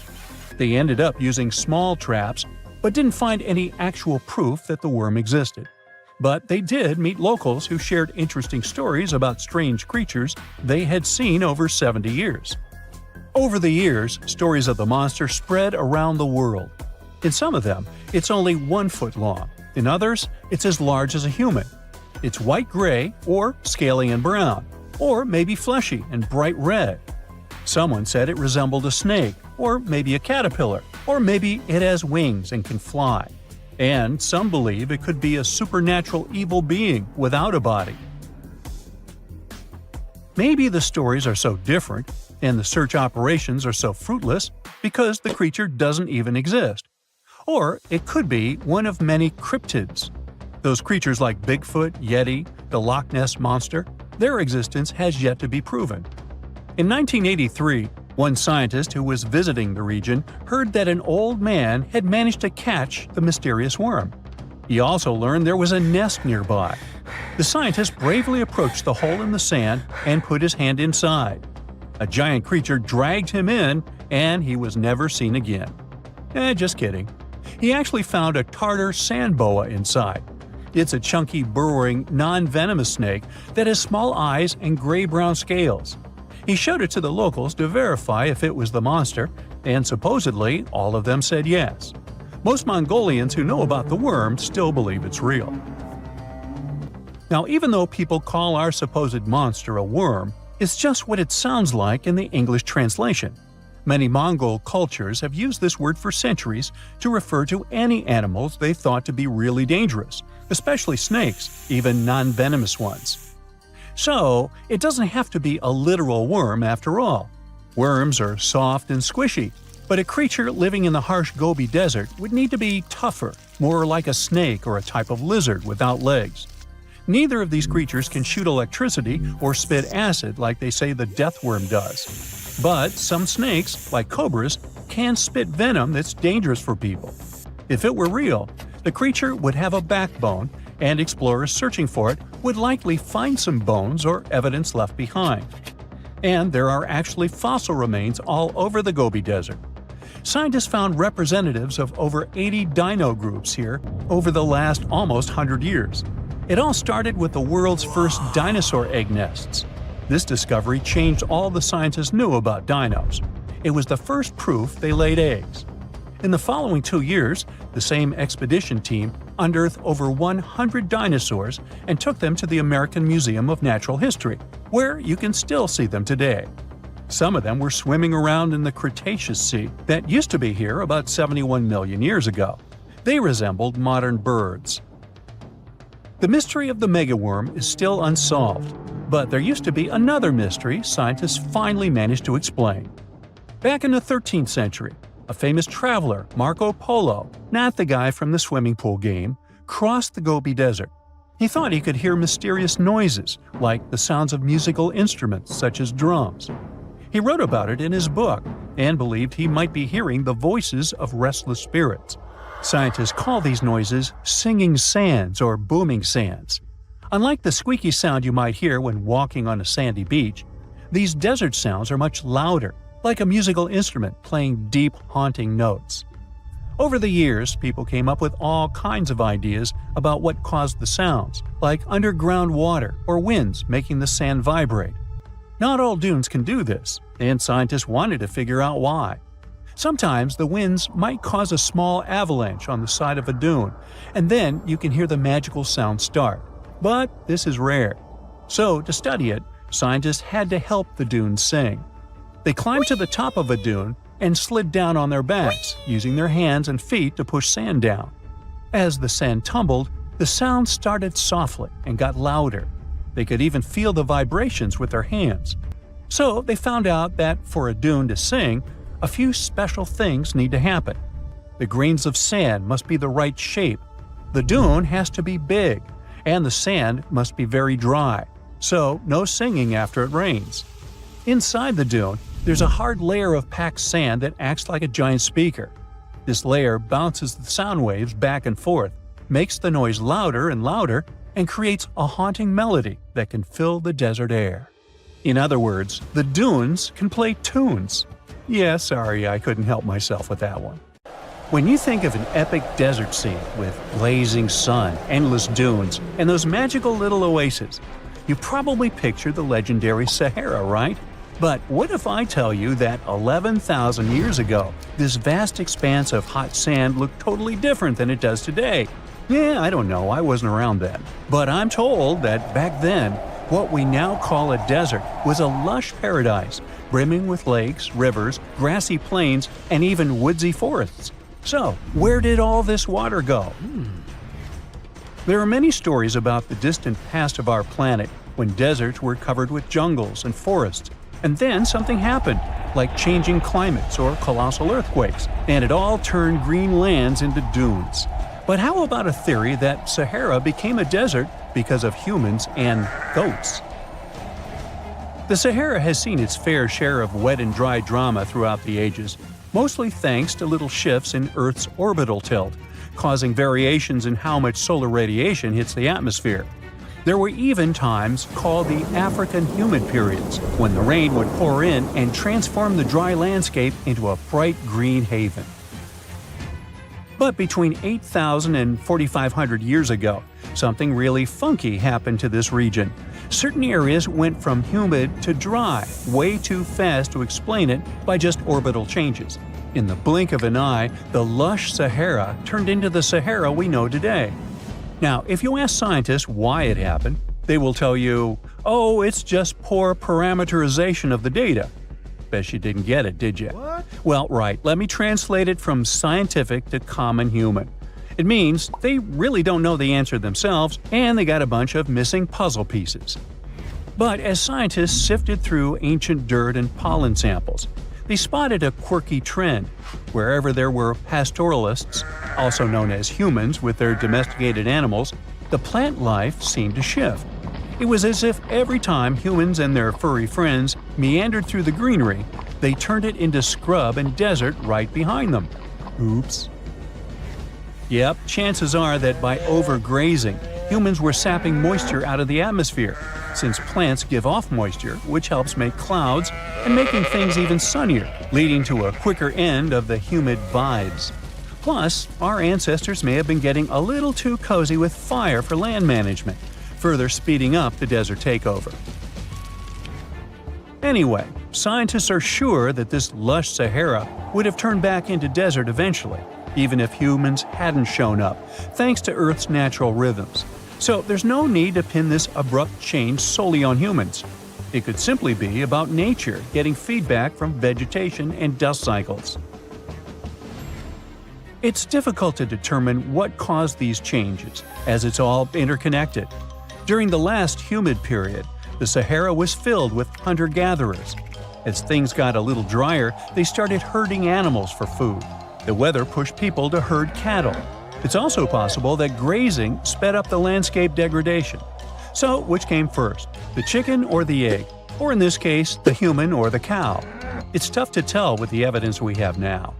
They ended up using small traps, but didn't find any actual proof that the worm existed. But they did meet locals who shared interesting stories about strange creatures they had seen over 70 years. Over the years, stories of the monster spread around the world. In some of them, it's only 1 foot long. In others, it's as large as a human. It's white-gray or scaly and brown, or maybe fleshy and bright red. Someone said it resembled a snake, or maybe a caterpillar, or maybe it has wings and can fly. And some believe it could be a supernatural evil being without a body. Maybe the stories are so different, and the search operations are so fruitless because the creature doesn't even exist. Or it could be one of many cryptids. Those creatures like Bigfoot, Yeti, the Loch Ness Monster, their existence has yet to be proven. In 1983, one scientist who was visiting the region heard that an old man had managed to catch the mysterious worm. He also learned there was a nest nearby. The scientist bravely approached the hole in the sand and put his hand inside. A giant creature dragged him in, and he was never seen again. Just kidding. He actually found a Tartar sand boa inside. It's a chunky, burrowing, non-venomous snake that has small eyes and gray-brown scales. He showed it to the locals to verify if it was the monster, and supposedly all of them said yes. Most Mongolians who know about the worm still believe it's real. Now, even though people call our supposed monster a worm, It's just what it sounds like in the English translation. Many Mongol cultures have used this word for centuries to refer to any animals they thought to be really dangerous, especially snakes, even non-venomous ones. So, it doesn't have to be a literal worm after all. Worms are soft and squishy, but a creature living in the harsh Gobi Desert would need to be tougher, more like a snake or a type of lizard without legs. Neither of these creatures can shoot electricity or spit acid like they say the death worm does. But some snakes, like cobras, can spit venom that's dangerous for people. If it were real, the creature would have a backbone, and explorers searching for it would likely find some bones or evidence left behind. And there are actually fossil remains all over the Gobi Desert. Scientists found representatives of over 80 dino groups here over the last almost 100 years. It all started with the world's first dinosaur egg nests. This discovery changed all the scientists knew about dinos. It was the first proof they laid eggs. In the following 2 years, the same expedition team unearthed over 100 dinosaurs and took them to the American Museum of Natural History, where you can still see them today. Some of them were swimming around in the Cretaceous Sea that used to be here about 71 million years ago. They resembled modern birds. The mystery of the megaworm is still unsolved, but there used to be another mystery scientists finally managed to explain. Back in the 13th century, a famous traveler, Marco Polo, not the guy from the swimming pool game, crossed the Gobi Desert. He thought he could hear mysterious noises, like the sounds of musical instruments such as drums. He wrote about it in his book and believed he might be hearing the voices of restless spirits. Scientists call these noises singing sands or booming sands. Unlike the squeaky sound you might hear when walking on a sandy beach, these desert sounds are much louder, like a musical instrument playing deep, haunting notes. Over the years, people came up with all kinds of ideas about what caused the sounds, like underground water or winds making the sand vibrate. Not all dunes can do this, and scientists wanted to figure out why. Sometimes the winds might cause a small avalanche on the side of a dune, and then you can hear the magical sound start. But this is rare. So, to study it, scientists had to help the dunes sing. They climbed to the top of a dune and slid down on their backs, using their hands and feet to push sand down. As the sand tumbled, the sound started softly and got louder. They could even feel the vibrations with their hands. So they found out that for a dune to sing, a few special things need to happen. The grains of sand must be the right shape. The dune has to be big, and the sand must be very dry, so no singing after it rains. Inside the dune, there's a hard layer of packed sand that acts like a giant speaker. This layer bounces the sound waves back and forth, makes the noise louder and louder, and creates a haunting melody that can fill the desert air. In other words, the dunes can play tunes. Yeah, sorry, I couldn't help myself with that one. When you think of an epic desert scene with blazing sun, endless dunes, and those magical little oases, you probably picture the legendary Sahara, right? But what if I tell you that 11,000 years ago, this vast expanse of hot sand looked totally different than it does today? Yeah, I don't know, I wasn't around then. But I'm told that back then, what we now call a desert was a lush paradise, brimming with lakes, rivers, grassy plains, and even woodsy forests. So, where did all this water go? There are many stories about the distant past of our planet when deserts were covered with jungles and forests, and then something happened, like changing climates or colossal earthquakes, and it all turned green lands into dunes. But how about a theory that Sahara became a desert because of humans and goats? The Sahara has seen its fair share of wet and dry drama throughout the ages, mostly thanks to little shifts in Earth's orbital tilt, causing variations in how much solar radiation hits the atmosphere. There were even times called the African humid periods, when the rain would pour in and transform the dry landscape into a bright green haven. But between 8,000 and 4,500 years ago, something really funky happened to this region. Certain areas went from humid to dry way too fast to explain it by just orbital changes. In the blink of an eye, the lush Sahara turned into the Sahara we know today. Now, if you ask scientists why it happened, They will tell you, "Oh, it's just poor parameterization of the data." Bet you didn't get it, did you? What? Well, right, let me translate it from scientific to common human. It means they really don't know the answer themselves, and they got a bunch of missing puzzle pieces. But as scientists sifted through ancient dirt and pollen samples, they spotted a quirky trend. Wherever there were pastoralists, also known as humans with their domesticated animals, the plant life seemed to shift. It was as if every time humans and their furry friends meandered through the greenery, they turned it into scrub and desert right behind them. Oops. Yep, chances are that by overgrazing, humans were sapping moisture out of the atmosphere, since plants give off moisture, which helps make clouds and making things even sunnier, leading to a quicker end of the humid vibes. Plus, our ancestors may have been getting a little too cozy with fire for land management, further speeding up the desert takeover. Anyway, scientists are sure that this lush Sahara would have turned back into desert eventually, even if humans hadn't shown up, thanks to Earth's natural rhythms. So there's no need to pin this abrupt change solely on humans. It could simply be about nature getting feedback from vegetation and dust cycles. It's difficult to determine what caused these changes, as it's all interconnected. During the last humid period, the Sahara was filled with hunter-gatherers. As things got a little drier, they started herding animals for food. The weather pushed people to herd cattle. It's also possible that grazing sped up the landscape degradation. So, which came first, the chicken or the egg? Or in this case, the human or the cow? It's tough to tell with the evidence we have now.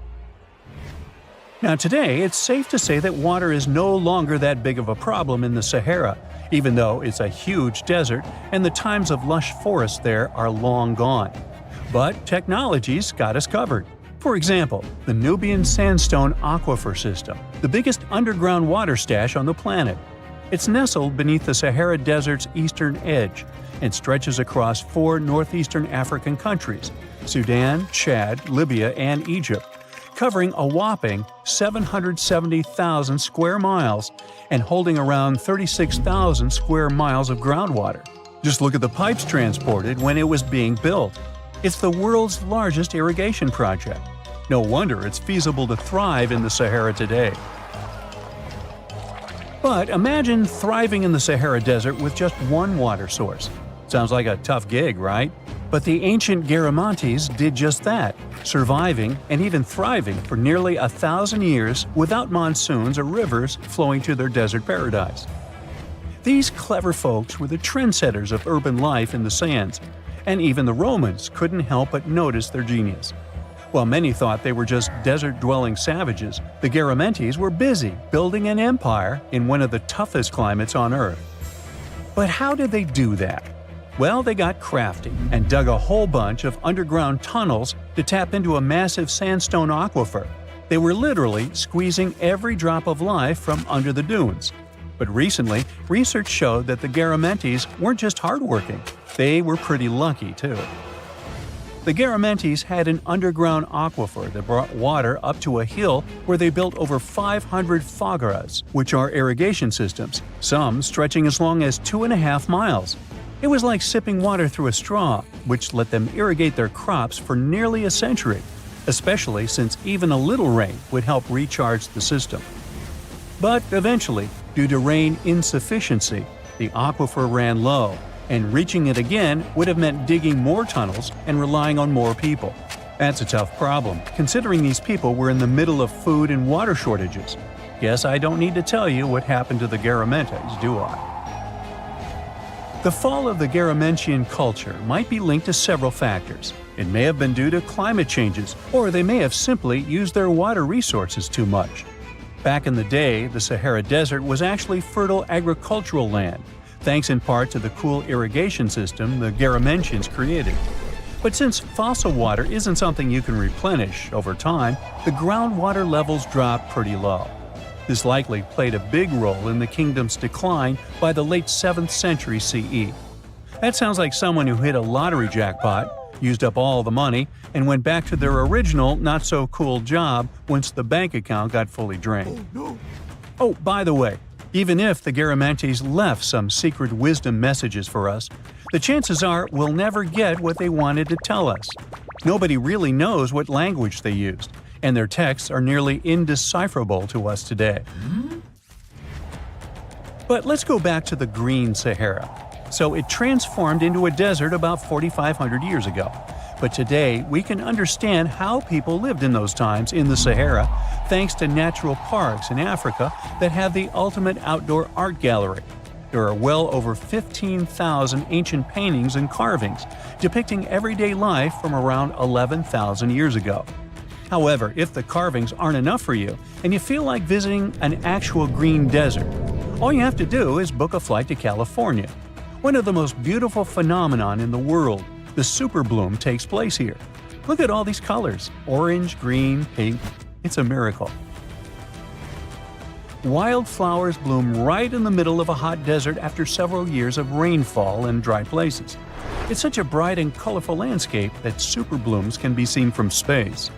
Now today, it's safe to say that water is no longer that big of a problem in the Sahara, even though it's a huge desert and the times of lush forests there are long gone. But technology's got us covered. For example, the Nubian Sandstone Aquifer System, the biggest underground water stash on the planet. It's nestled beneath the Sahara Desert's eastern edge and stretches across 4 northeastern African countries – Sudan, Chad, Libya, and Egypt, covering a whopping 770,000 square miles and holding around 36,000 square miles of groundwater. Just look at the pipes transported when it was being built. It's the world's largest irrigation project. No wonder it's feasible to thrive in the Sahara today. But imagine thriving in the Sahara Desert with just one water source. Sounds like a tough gig, right? But the ancient Garamantes did just that, surviving and even thriving for nearly 1,000 years without monsoons or rivers flowing to their desert paradise. These clever folks were the trendsetters of urban life in the sands, and even the Romans couldn't help but notice their genius. While many thought they were just desert-dwelling savages, the Garamantes were busy building an empire in one of the toughest climates on Earth. But how did they do that? Well, they got crafty and dug a whole bunch of underground tunnels to tap into a massive sandstone aquifer. They were literally squeezing every drop of life from under the dunes. But recently, research showed that the Garamantes weren't just hardworking, they were pretty lucky too. The Garamantes had an underground aquifer that brought water up to a hill where they built over 500 fogaras, which are irrigation systems, some stretching as long as 2.5 miles. It was like sipping water through a straw, which let them irrigate their crops for nearly a century, especially since even a little rain would help recharge the system. But eventually, due to rain insufficiency, the aquifer ran low, and reaching it again would have meant digging more tunnels and relying on more people. That's a tough problem, considering these people were in the middle of food and water shortages. Guess I don't need to tell you what happened to the Garamantes, do I? The fall of the Garamentian culture might be linked to several factors. It may have been due to climate changes, or they may have simply used their water resources too much. Back in the day, the Sahara Desert was actually fertile agricultural land, thanks in part to the cool irrigation system the Garamentians created. But since fossil water isn't something you can replenish over time, the groundwater levels dropped pretty low. This likely played a big role in the kingdom's decline by the late 7th century CE. That sounds like someone who hit a lottery jackpot, used up all the money, and went back to their original not-so-cool job once the bank account got fully drained. Oh, by the way, Even if the Garamantes left some secret wisdom messages for us, the chances are we'll never get what they wanted to tell us. Nobody really knows what language they used, and their texts are nearly indecipherable to us today. But let's go back to the Green Sahara. So it transformed into a desert about 4,500 years ago. But today, we can understand how people lived in those times in the Sahara thanks to natural parks in Africa that have the ultimate outdoor art gallery. There are well over 15,000 ancient paintings and carvings depicting everyday life from around 11,000 years ago. However, if the carvings aren't enough for you and you feel like visiting an actual green desert, all you have to do is book a flight to California. One of the most beautiful phenomenon in the world, the super bloom, takes place here. Look at all these colors: orange, green, pink. It's a miracle. Wildflowers bloom right in the middle of a hot desert after several years of rainfall in dry places. It's such a bright and colorful landscape that super blooms can be seen from space.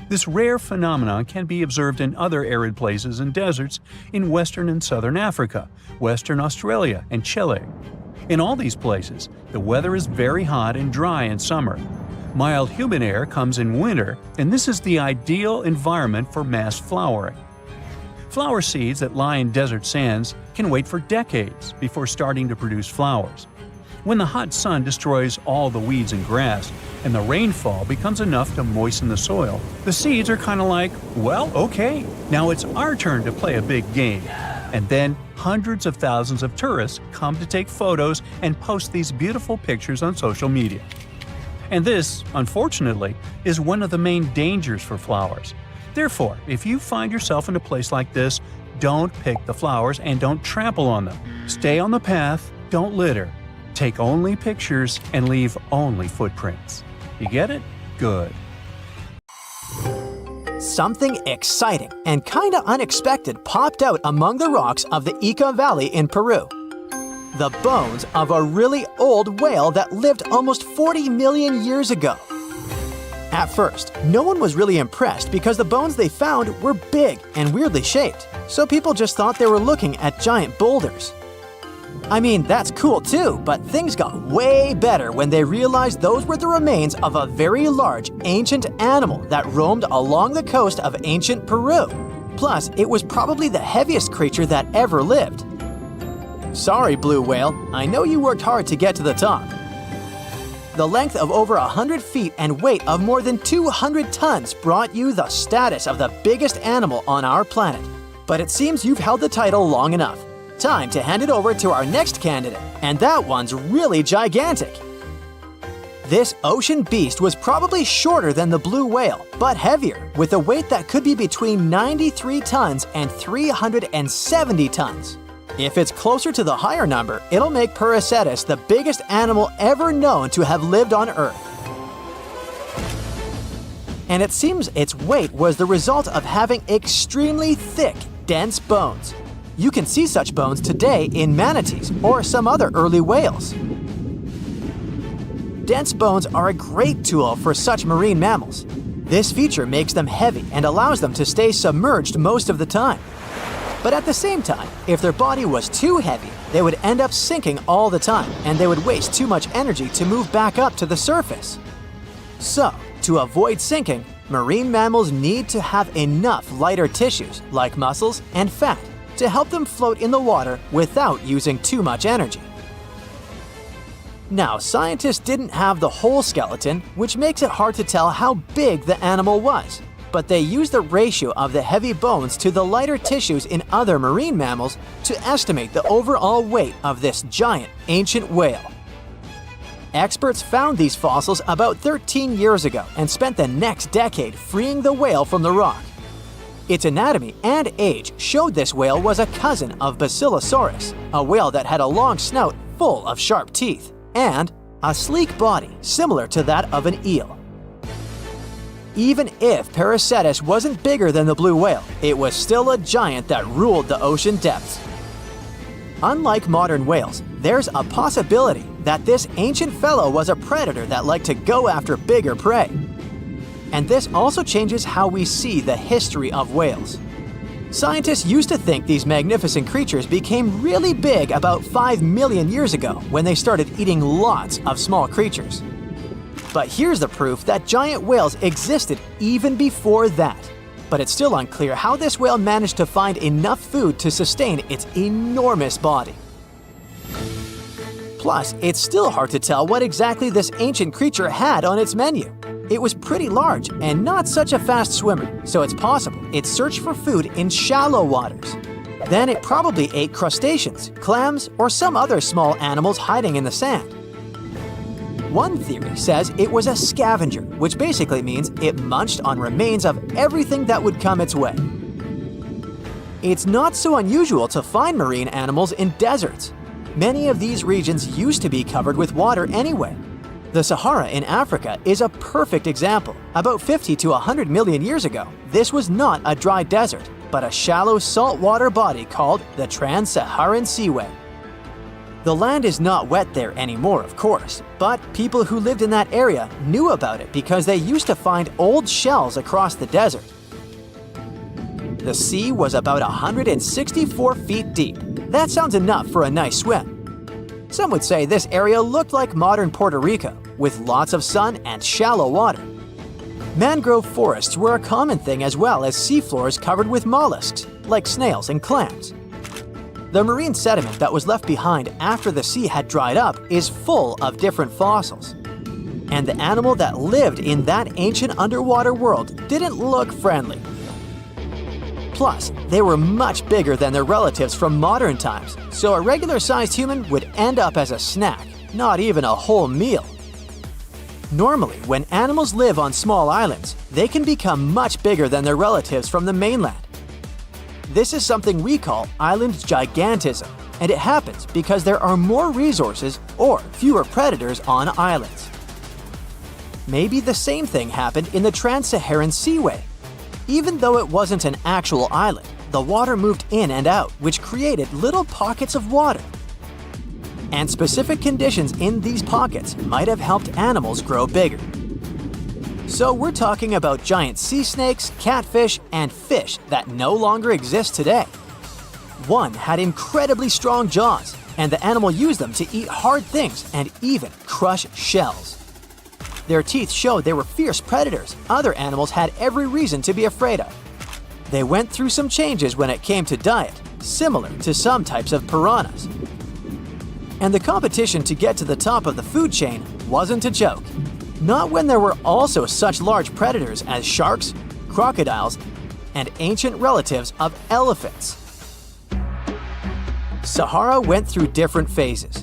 This rare phenomenon can be observed in other arid places and deserts in western and southern Africa, Western Australia, and Chile. In all these places, the weather is very hot and dry in summer. Mild humid air comes in winter, and this is the ideal environment for mass flowering. Flower seeds that lie in desert sands can wait for decades before starting to produce flowers. When the hot sun destroys all the weeds and grass, and the rainfall becomes enough to moisten the soil, the seeds are kind of like, well, okay, now it's our turn to play a big game. And then hundreds of thousands of tourists come to take photos and post these beautiful pictures on social media. And this, unfortunately, is one of the main dangers for flowers. Therefore, if you find yourself in a place like this, don't pick the flowers and don't trample on them. Stay on the path, don't litter. Take only pictures and leave only footprints. You get it? Good. Something exciting and kinda unexpected popped out among the rocks of the Ica Valley in Peru. The bones of a really old whale that lived almost 40 million years ago. At first, no one was really impressed because the bones they found were big and weirdly shaped, so people just thought they were looking at giant boulders. I mean, that's cool too, but things got way better when they realized those were the remains of a very large ancient animal that roamed along the coast of ancient Peru. Plus, it was probably the heaviest creature that ever lived. Sorry, blue whale, I know you worked hard to get to the top. The length of over 100 feet and weight of more than 200 tons brought you the status of the biggest animal on our planet. But it seems you've held the title long enough. Time to hand it over to our next candidate, and that one's really gigantic. This ocean beast was probably shorter than the blue whale, but heavier, with a weight that could be between 93 tons and 370 tons. If it's closer to the higher number, it'll make Pericettus the biggest animal ever known to have lived on Earth. And it seems its weight was the result of having extremely thick, dense bones. You can see such bones today in manatees or some other early whales. Dense bones are a great tool for such marine mammals. This feature makes them heavy and allows them to stay submerged most of the time. But at the same time, if their body was too heavy, they would end up sinking all the time and they would waste too much energy to move back up to the surface. So, to avoid sinking, marine mammals need to have enough lighter tissues, like muscles and fat, to help them float in the water without using too much energy. Now, scientists didn't have the whole skeleton, which makes it hard to tell how big the animal was, but they used the ratio of the heavy bones to the lighter tissues in other marine mammals to estimate the overall weight of this giant ancient whale. Experts found these fossils about 13 years ago and spent the next decade freeing the whale from the rock. Its anatomy and age showed this whale was a cousin of Basilosaurus, a whale that had a long snout full of sharp teeth, and a sleek body similar to that of an eel. Even if Pericettus wasn't bigger than the blue whale, it was still a giant that ruled the ocean depths. Unlike modern whales, there's a possibility that this ancient fellow was a predator that liked to go after bigger prey. And this also changes how we see the history of whales. Scientists used to think these magnificent creatures became really big about 5 million years ago when they started eating lots of small creatures. But here's the proof that giant whales existed even before that. But it's still unclear how this whale managed to find enough food to sustain its enormous body. Plus, it's still hard to tell what exactly this ancient creature had on its menu. It was pretty large and not such a fast swimmer, so it's possible it searched for food in shallow waters. Then it probably ate crustaceans, clams, or some other small animals hiding in the sand. One theory says it was a scavenger, which basically means it munched on remains of everything that would come its way. It's not so unusual to find marine animals in deserts. Many of these regions used to be covered with water anyway. The Sahara in Africa is a perfect example. About 50 to 100 million years ago, this was not a dry desert, but a shallow saltwater body called the Trans-Saharan Seaway. The land is not wet there anymore, of course, but people who lived in that area knew about it because they used to find old shells across the desert. The sea was about 164 feet deep. That sounds enough for a nice swim. Some would say this area looked like modern Puerto Rico, with lots of sun and shallow water. Mangrove forests were a common thing as well as seafloors covered with mollusks, like snails and clams. The marine sediment that was left behind after the sea had dried up is full of different fossils. And the animal that lived in that ancient underwater world didn't look friendly. Plus, they were much bigger than their relatives from modern times, so a regular-sized human would end up as a snack, not even a whole meal. Normally, when animals live on small islands, they can become much bigger than their relatives from the mainland. This is something we call island gigantism, and it happens because there are more resources or fewer predators on islands. Maybe the same thing happened in the Trans-Saharan Seaway. Even though it wasn't an actual island, the water moved in and out, which created little pockets of water. And specific conditions in these pockets might have helped animals grow bigger. So we're talking about giant sea snakes, catfish, and fish that no longer exist today. One had incredibly strong jaws, and the animal used them to eat hard things and even crush shells. Their teeth showed they were fierce predators other animals had every reason to be afraid of. They went through some changes when it came to diet, similar to some types of piranhas. And the competition to get to the top of the food chain wasn't a joke. Not when there were also such large predators as sharks, crocodiles, and ancient relatives of elephants. Sahara went through different phases.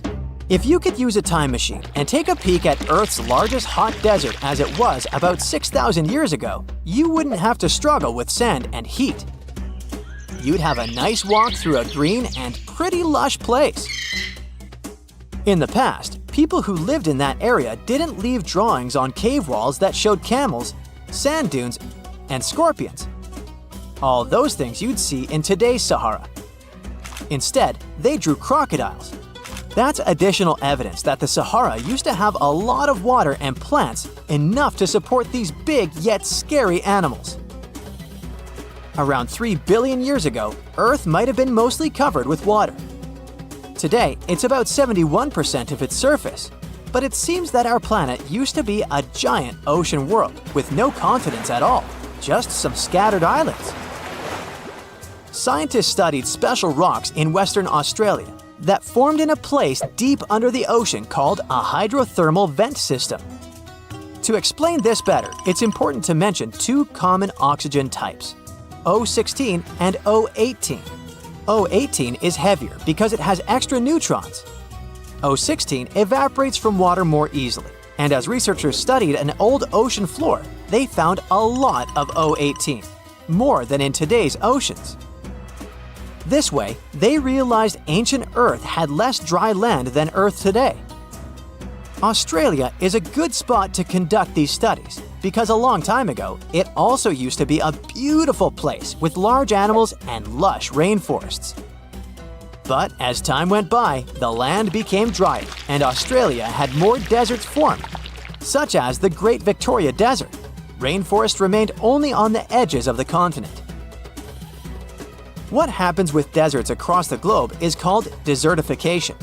If you could use a time machine and take a peek at Earth's largest hot desert as it was about 6,000 years ago, you wouldn't have to struggle with sand and heat. You'd have a nice walk through a green and pretty lush place. In the past, people who lived in that area didn't leave drawings on cave walls that showed camels, sand dunes, and scorpions. All those things you'd see in today's Sahara. Instead, they drew crocodiles. That's additional evidence that the Sahara used to have a lot of water and plants enough to support these big yet scary animals. Around 3 billion years ago, Earth might have been mostly covered with water. Today, it's about 71% of its surface, but it seems that our planet used to be a giant ocean world with no continents at all, just some scattered islands. Scientists studied special rocks in Western Australia that formed in a place deep under the ocean called a hydrothermal vent system. To explain this better, it's important to mention two common oxygen types, O16 and O18. O18 is heavier because it has extra neutrons. O16 evaporates from water more easily, and as researchers studied an old ocean floor, they found a lot of O18, more than in today's oceans. This way, they realized ancient Earth had less dry land than Earth today. Australia is a good spot to conduct these studies because a long time ago, it also used to be a beautiful place with large animals and lush rainforests. But as time went by, the land became drier and Australia had more deserts formed, such as the Great Victoria Desert. Rainforest remained only on the edges of the continent. What happens with deserts across the globe is called desertification.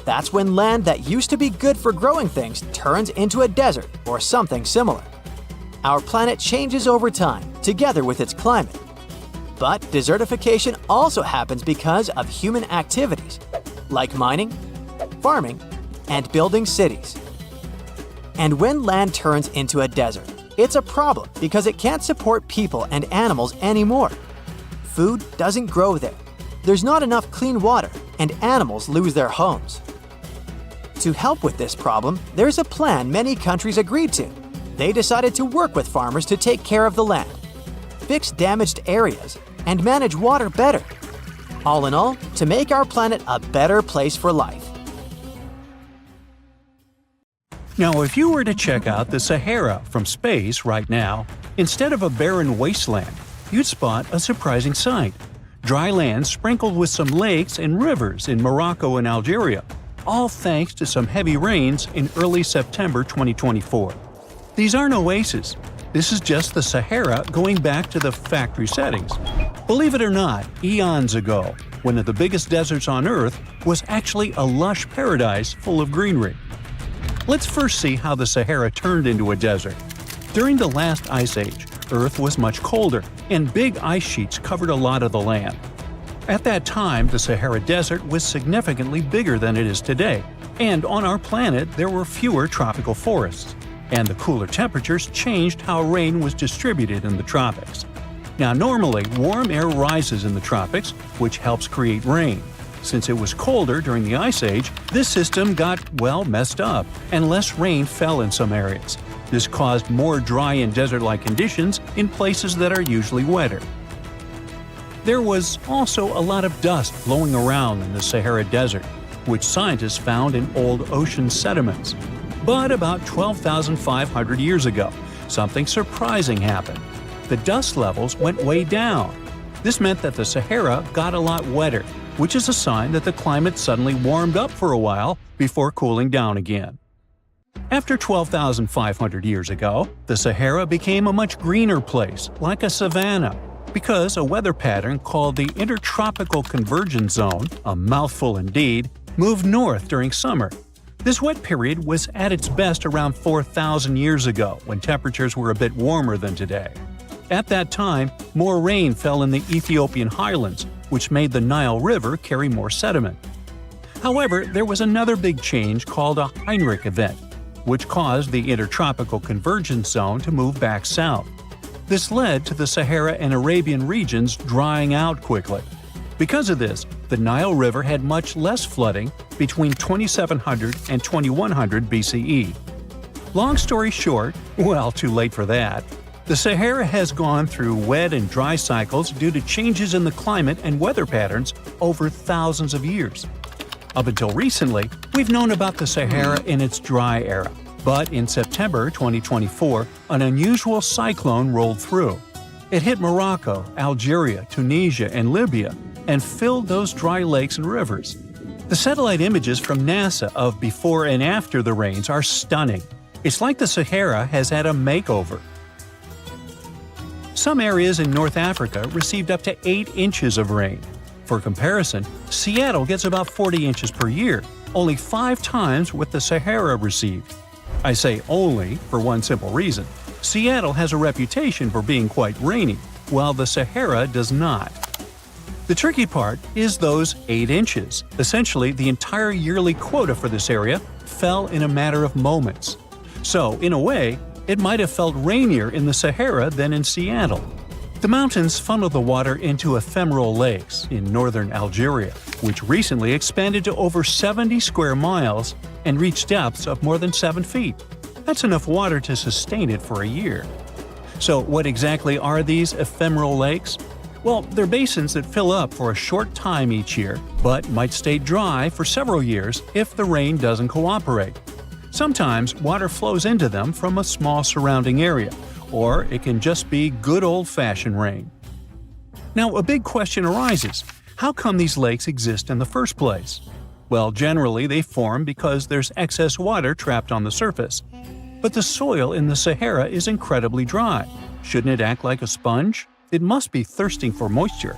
That's when land that used to be good for growing things turns into a desert or something similar. Our planet changes over time, together with its climate. But desertification also happens because of human activities, like mining, farming, and building cities. And when land turns into a desert, it's a problem because it can't support people and animals anymore. Food doesn't grow there. There's not enough clean water, and animals lose their homes. To help with this problem, there's a plan many countries agreed to. They decided to work with farmers to take care of the land, fix damaged areas, and manage water better. All in all, to make our planet a better place for life. Now, if you were to check out the Sahara from space right now, instead of a barren wasteland, you'd spot a surprising sight. Dry land sprinkled with some lakes and rivers in Morocco and Algeria, all thanks to some heavy rains in early September 2024. These aren't oases. This is just the Sahara going back to the factory settings. Believe it or not, eons ago, one of the biggest deserts on Earth was actually a lush paradise full of greenery. Let's first see how the Sahara turned into a desert. During the last ice age, Earth was much colder, and big ice sheets covered a lot of the land. At that time, the Sahara Desert was significantly bigger than it is today, and on our planet there were fewer tropical forests, and the cooler temperatures changed how rain was distributed in the tropics. Now, normally, warm air rises in the tropics, which helps create rain. Since it was colder during the Ice Age, this system got, well, messed up, and less rain fell in some areas. This caused more dry and desert-like conditions in places that are usually wetter. There was also a lot of dust blowing around in the Sahara Desert, which scientists found in old ocean sediments. But about 12,500 years ago, something surprising happened. The dust levels went way down. This meant that the Sahara got a lot wetter, which is a sign that the climate suddenly warmed up for a while before cooling down again. After 12,500 years ago, the Sahara became a much greener place, like a savanna, because a weather pattern called the Intertropical Convergence Zone, a mouthful indeed, moved north during summer. This wet period was at its best around 4,000 years ago, when temperatures were a bit warmer than today. At that time, more rain fell in the Ethiopian highlands, which made the Nile River carry more sediment. However, there was another big change called a Heinrich event, which caused the Intertropical Convergence Zone to move back south. This led to the Sahara and Arabian regions drying out quickly. Because of this, the Nile River had much less flooding between 2700 and 2100 BCE. Long story short, well, too late for that. The Sahara has gone through wet and dry cycles due to changes in the climate and weather patterns over thousands of years. Up until recently, we've known about the Sahara in its dry era. But in September 2024, an unusual cyclone rolled through. It hit Morocco, Algeria, Tunisia, and Libya, and filled those dry lakes and rivers. The satellite images from NASA of before and after the rains are stunning. It's like the Sahara has had a makeover. Some areas in North Africa received up to 8 inches of rain. For comparison, Seattle gets about 40 inches per year, only 5 times what the Sahara received. I say only for one simple reason. Seattle has a reputation for being quite rainy, while the Sahara does not. The tricky part is those 8 inches. Essentially, the entire yearly quota for this area fell in a matter of moments. So, in a way, it might have felt rainier in the Sahara than in Seattle. The mountains funnel the water into ephemeral lakes in northern Algeria, which recently expanded to over 70 square miles and reached depths of more than 7 feet. That's enough water to sustain it for a year. So what exactly are these ephemeral lakes? Well, they're basins that fill up for a short time each year, but might stay dry for several years if the rain doesn't cooperate. Sometimes water flows into them from a small surrounding area, or it can just be good old-fashioned rain. Now, a big question arises. How come these lakes exist in the first place? Well, generally they form because there's excess water trapped on the surface. But the soil in the Sahara is incredibly dry. Shouldn't it act like a sponge? It must be thirsting for moisture.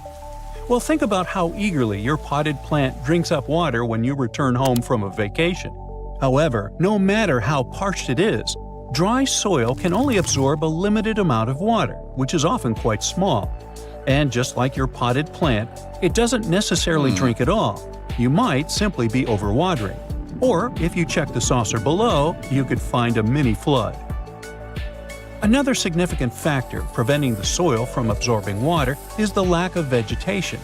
Well, think about how eagerly your potted plant drinks up water when you return home from a vacation. However, no matter how parched it is, dry soil can only absorb a limited amount of water, which is often quite small. And just like your potted plant, it doesn't necessarily drink it all. You might simply be overwatering. Or, if you check the saucer below, you could find a mini flood. Another significant factor preventing the soil from absorbing water is the lack of vegetation.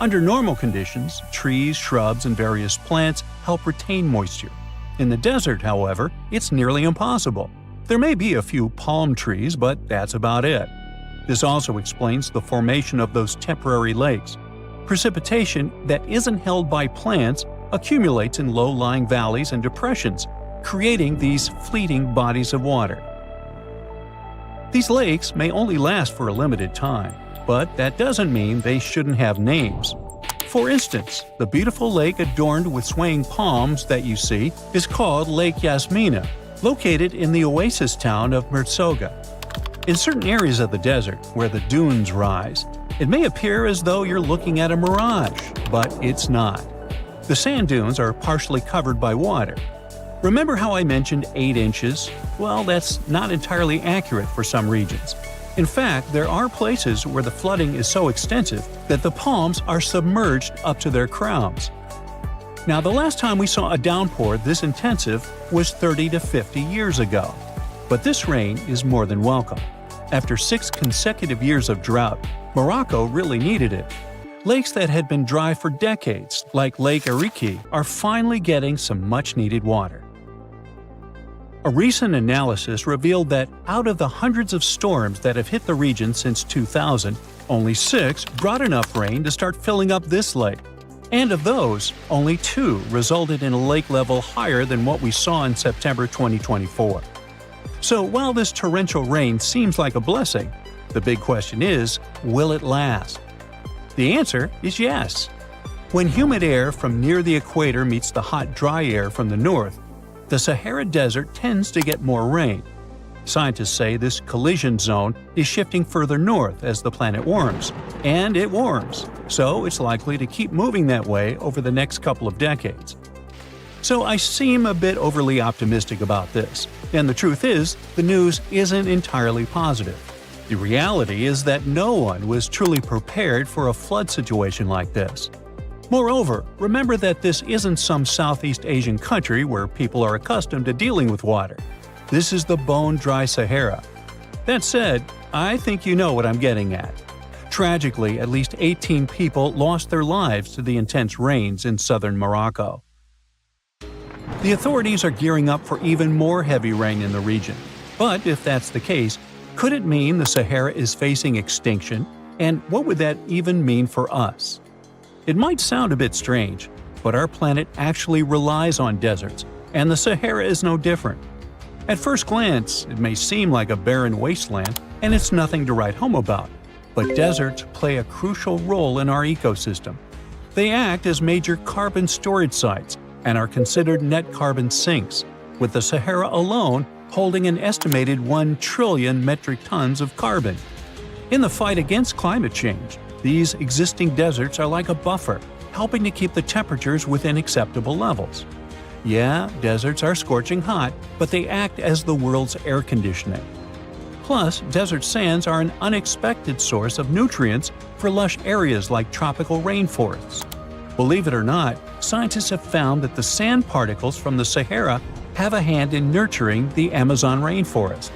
Under normal conditions, trees, shrubs, and various plants help retain moisture. In the desert, however, it's nearly impossible. There may be a few palm trees, but that's about it. This also explains the formation of those temporary lakes. Precipitation that isn't held by plants accumulates in low-lying valleys and depressions, creating these fleeting bodies of water. These lakes may only last for a limited time, but that doesn't mean they shouldn't have names. For instance, the beautiful lake adorned with swaying palms that you see is called Lake Yasmina, located in the oasis town of Mirtsoga. In certain areas of the desert, where the dunes rise, it may appear as though you're looking at a mirage, but it's not. The sand dunes are partially covered by water. Remember how I mentioned 8 inches? Well, that's not entirely accurate for some regions. In fact, there are places where the flooding is so extensive that the palms are submerged up to their crowns. Now, the last time we saw a downpour this intensive was 30 to 50 years ago. But this rain is more than welcome. After 6 consecutive years of drought, Morocco really needed it. Lakes that had been dry for decades, like Lake Ariki, are finally getting some much-needed water. A recent analysis revealed that out of the hundreds of storms that have hit the region since 2000, only 6 brought enough rain to start filling up this lake. And of those, only 2 resulted in a lake level higher than what we saw in September 2024. So while this torrential rain seems like a blessing, the big question is, will it last? The answer is yes. When humid air from near the equator meets the hot, dry air from the north, the Sahara Desert tends to get more rain. Scientists say this collision zone is shifting further north as the planet warms, and it warms, so it's likely to keep moving that way over the next couple of decades. So I seem a bit overly optimistic about this, and the truth is, the news isn't entirely positive. The reality is that no one was truly prepared for a flood situation like this. Moreover, remember that this isn't some Southeast Asian country where people are accustomed to dealing with water. This is the bone-dry Sahara. That said, I think you know what I'm getting at. Tragically, at least 18 people lost their lives to the intense rains in southern Morocco. The authorities are gearing up for even more heavy rain in the region. But if that's the case, could it mean the Sahara is facing extinction? And what would that even mean for us? It might sound a bit strange, but our planet actually relies on deserts, and the Sahara is no different. At first glance, it may seem like a barren wasteland, and it's nothing to write home about. But deserts play a crucial role in our ecosystem. They act as major carbon storage sites and are considered net carbon sinks, with the Sahara alone holding an estimated 1 trillion metric tons of carbon. In the fight against climate change, these existing deserts are like a buffer, helping to keep the temperatures within acceptable levels. Yeah, deserts are scorching hot, but they act as the world's air conditioning. Plus, desert sands are an unexpected source of nutrients for lush areas like tropical rainforests. Believe it or not, scientists have found that the sand particles from the Sahara have a hand in nurturing the Amazon rainforest.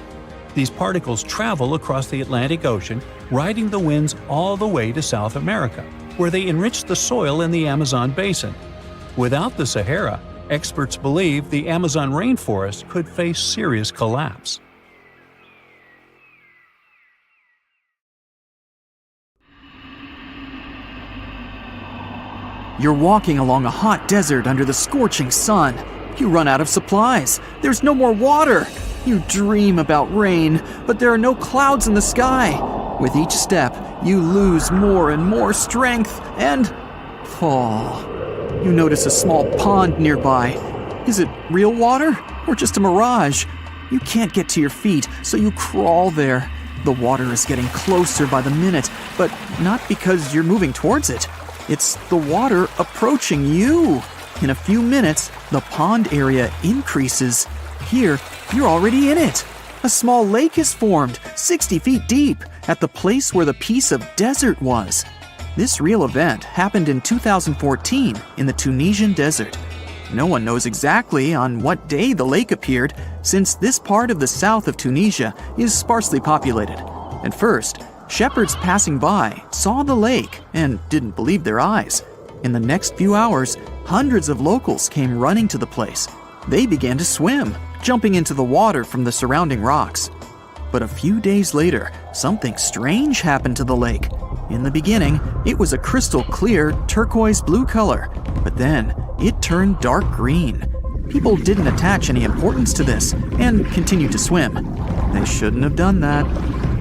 These particles travel across the Atlantic Ocean, riding the winds all the way to South America, where they enrich the soil in the Amazon basin. Without the Sahara, experts believe the Amazon rainforest could face serious collapse. You're walking along a hot desert under the scorching sun. You run out of supplies. There's no more water. You dream about rain, but there are no clouds in the sky. With each step, you lose more and more strength and fall. You notice a small pond nearby. Is it real water or just a mirage? You can't get to your feet, so you crawl there. The water is getting closer by the minute, but not because you're moving towards it. It's the water approaching you. In a few minutes, the pond area increases. Here, you're already in it. A small lake is formed, 60 feet deep, at the place where the piece of desert was. This real event happened in 2014 in the Tunisian desert. No one knows exactly on what day the lake appeared, since this part of the south of Tunisia is sparsely populated. At first, shepherds passing by saw the lake and didn't believe their eyes. In the next few hours, hundreds of locals came running to the place. They began to swim, jumping into the water from the surrounding rocks. But a few days later, something strange happened to the lake. In the beginning, it was a crystal clear turquoise blue color, but then it turned dark green. People didn't attach any importance to this and continued to swim. They shouldn't have done that.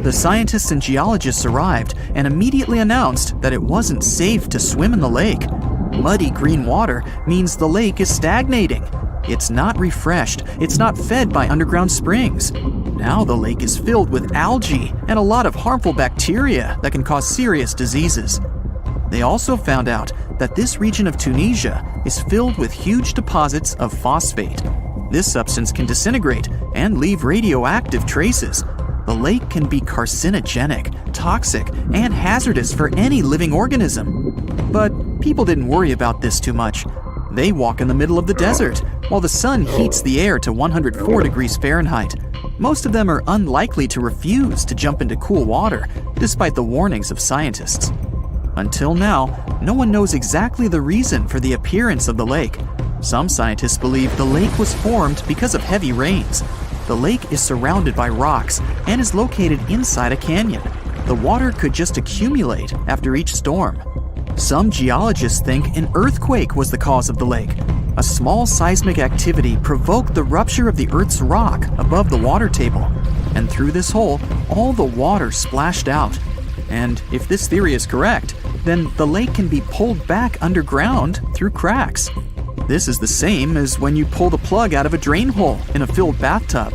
The scientists and geologists arrived and immediately announced that it wasn't safe to swim in the lake. Muddy green water means the lake is stagnating. It's not refreshed, it's not fed by underground springs. Now the lake is filled with algae and a lot of harmful bacteria that can cause serious diseases. They also found out that this region of Tunisia is filled with huge deposits of phosphate. This substance can disintegrate and leave radioactive traces. The lake can be carcinogenic, toxic, and hazardous for any living organism. But people didn't worry about this too much. They walk in the middle of the desert, while the sun heats the air to 104 degrees Fahrenheit. Most of them are unlikely to refuse to jump into cool water, despite the warnings of scientists. Until now, no one knows exactly the reason for the appearance of the lake. Some scientists believe the lake was formed because of heavy rains. The lake is surrounded by rocks and is located inside a canyon. The water could just accumulate after each storm. Some geologists think an earthquake was the cause of the lake. A small seismic activity provoked the rupture of the Earth's rock above the water table, and through this hole, all the water splashed out. And if this theory is correct, then the lake can be pulled back underground through cracks. This is the same as when you pull the plug out of a drain hole in a filled bathtub.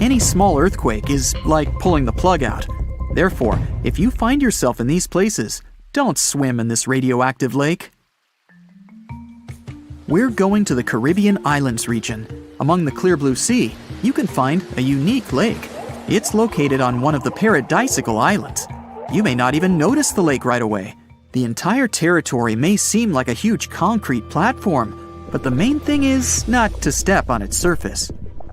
Any small earthquake is like pulling the plug out. Therefore, if you find yourself in these places, don't swim in this radioactive lake. We're going to the Caribbean Islands region. Among the clear blue sea, you can find a unique lake. It's located on one of the Paradisical Islands. You may not even notice the lake right away. The entire territory may seem like a huge concrete platform, but the main thing is not to step on its surface.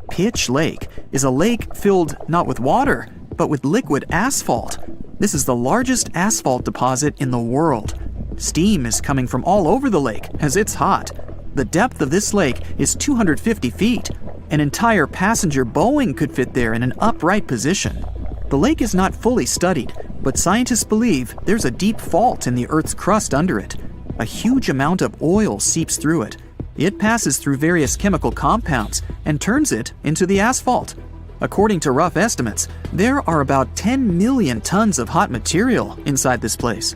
Pitch Lake is a lake filled not with water, but with liquid asphalt. This is the largest asphalt deposit in the world. Steam is coming from all over the lake as it's hot. The depth of this lake is 250 feet. An entire passenger Boeing could fit there in an upright position. The lake is not fully studied, but scientists believe there's a deep fault in the Earth's crust under it. A huge amount of oil seeps through it. It passes through various chemical compounds and turns it into the asphalt. According to rough estimates, there are about 10 million tons of hot material inside this place.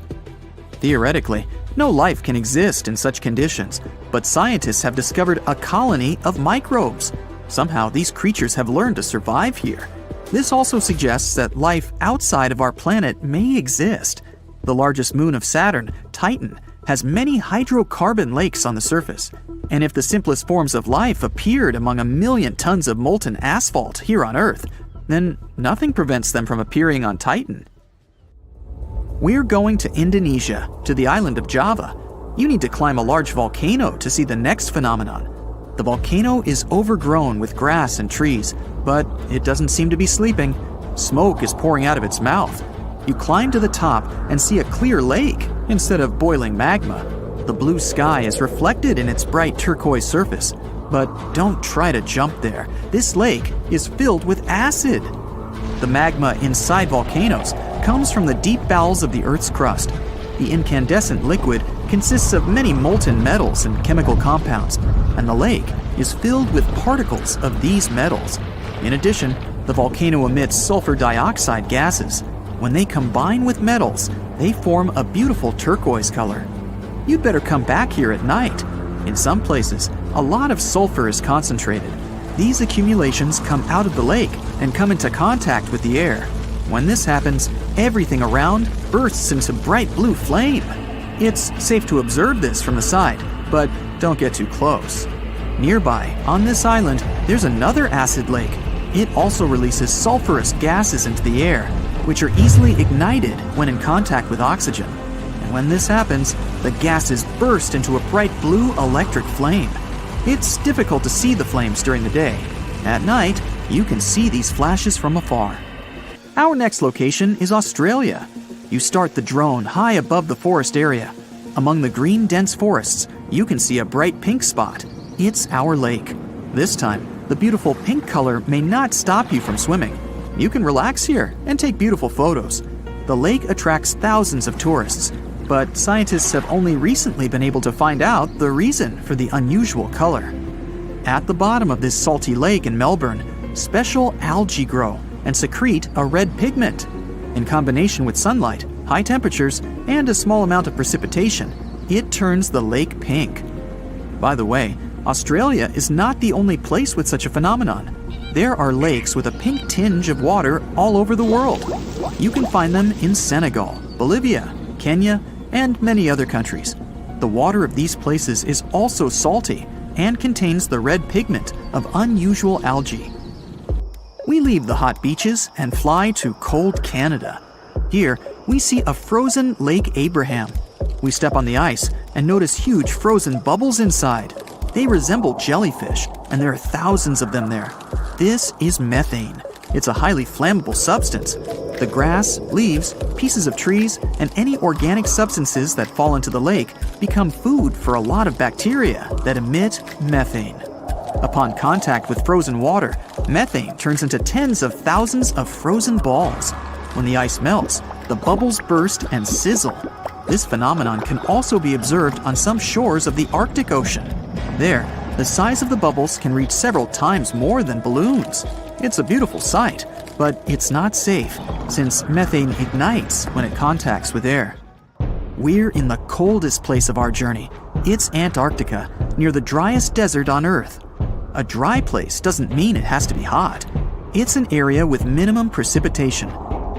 Theoretically, no life can exist in such conditions, but scientists have discovered a colony of microbes. Somehow, these creatures have learned to survive here. This also suggests that life outside of our planet may exist. The largest moon of Saturn, Titan, has many hydrocarbon lakes on the surface. And if the simplest forms of life appeared among 1 million tons of molten asphalt here on Earth, then nothing prevents them from appearing on Titan. We're going to Indonesia, to the island of Java. You need to climb a large volcano to see the next phenomenon. The volcano is overgrown with grass and trees, but it doesn't seem to be sleeping. Smoke is pouring out of its mouth. You climb to the top and see a clear lake instead of boiling magma. The blue sky is reflected in its bright turquoise surface. But don't try to jump there. This lake is filled with acid. The magma inside volcanoes comes from the deep bowels of the Earth's crust. The incandescent liquid consists of many molten metals and chemical compounds, and the lake is filled with particles of these metals. In addition, the volcano emits sulfur dioxide gases. When they combine with metals, they form a beautiful turquoise color. You'd better come back here at night. In some places, a lot of sulfur is concentrated. These accumulations come out of the lake and come into contact with the air. When this happens, everything around bursts into bright blue flame. It's safe to observe this from the side, but don't get too close. Nearby, on this island, there's another acid lake. It also releases sulfurous gases into the air, which are easily ignited when in contact with oxygen. And when this happens, the gases burst into a bright blue electric flame. It's difficult to see the flames during the day. At night, you can see these flashes from afar. Our next location is Australia. You start the drone high above the forest area. Among the green dense forests, you can see a bright pink spot. It's our lake. This time, the beautiful pink color may not stop you from swimming. You can relax here and take beautiful photos. The lake attracts thousands of tourists, but scientists have only recently been able to find out the reason for the unusual color. At the bottom of this salty lake in Melbourne, special algae grow and secrete a red pigment. In combination with sunlight, high temperatures, and a small amount of precipitation, it turns the lake pink. By the way, Australia is not the only place with such a phenomenon. There are lakes with a pink tinge of water all over the world. You can find them in Senegal, Bolivia, Kenya, and many other countries. The water of these places is also salty and contains the red pigment of unusual algae. We leave the hot beaches and fly to cold Canada. Here, we see a frozen Lake Abraham. We step on the ice and notice huge frozen bubbles inside. They resemble jellyfish, and there are thousands of them there. This is methane. It's a highly flammable substance. The grass, leaves, pieces of trees, and any organic substances that fall into the lake become food for a lot of bacteria that emit methane. Upon contact with frozen water, methane turns into tens of thousands of frozen balls. When the ice melts, the bubbles burst and sizzle. This phenomenon can also be observed on some shores of the Arctic Ocean. There, the size of the bubbles can reach several times more than balloons. It's a beautiful sight, but it's not safe, since methane ignites when it contacts with air. We're in the coldest place of our journey. It's Antarctica, near the driest desert on Earth. A dry place doesn't mean it has to be hot. It's an area with minimum precipitation.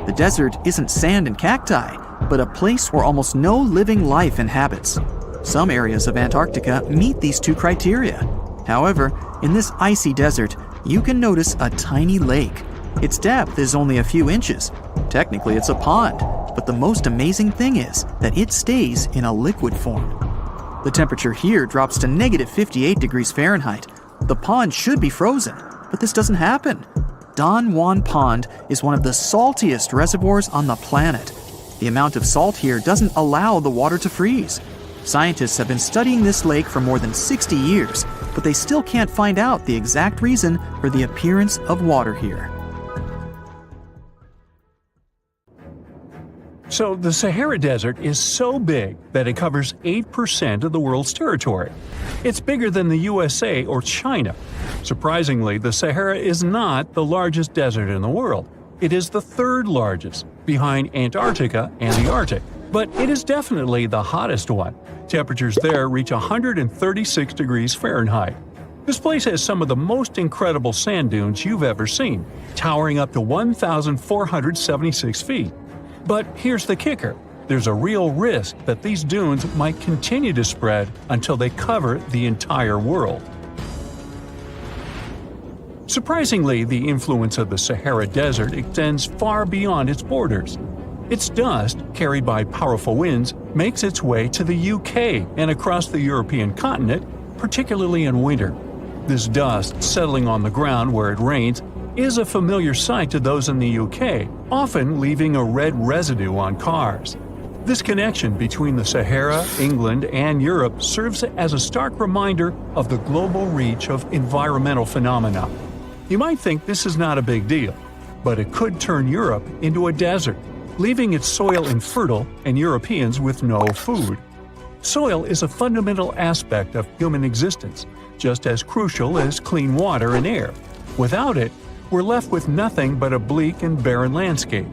The desert isn't sand and cacti, but a place where almost no living life inhabits. Some areas of Antarctica meet these two criteria. However, in this icy desert, you can notice a tiny lake. Its depth is only a few inches. Technically, it's a pond, but the most amazing thing is that it stays in a liquid form. The temperature here drops to negative 58 degrees Fahrenheit. The pond should be frozen, but this doesn't happen. Don Juan Pond is one of the saltiest reservoirs on the planet. The amount of salt here doesn't allow the water to freeze. Scientists have been studying this lake for more than 60 years, but they still can't find out the exact reason for the appearance of water here. So the Sahara Desert is so big that it covers 8% of the world's territory. It's bigger than the USA or China. Surprisingly, the Sahara is not the largest desert in the world. It is the third largest, behind Antarctica and the Arctic. But it is definitely the hottest one. Temperatures there reach 136 degrees Fahrenheit. This place has some of the most incredible sand dunes you've ever seen, towering up to 1,476 feet. But here's the kicker. There's a real risk that these dunes might continue to spread until they cover the entire world. Surprisingly, the influence of the Sahara Desert extends far beyond its borders. Its dust, carried by powerful winds, makes its way to the UK and across the European continent, particularly in winter. This dust, settling on the ground where it rains, is a familiar sight to those in the UK, often leaving a red residue on cars. This connection between the Sahara, England, and Europe serves as a stark reminder of the global reach of environmental phenomena. You might think this is not a big deal, but it could turn Europe into a desert, leaving its soil infertile and Europeans with no food. Soil is a fundamental aspect of human existence, just as crucial as clean water and air. Without it, we're left with nothing but a bleak and barren landscape.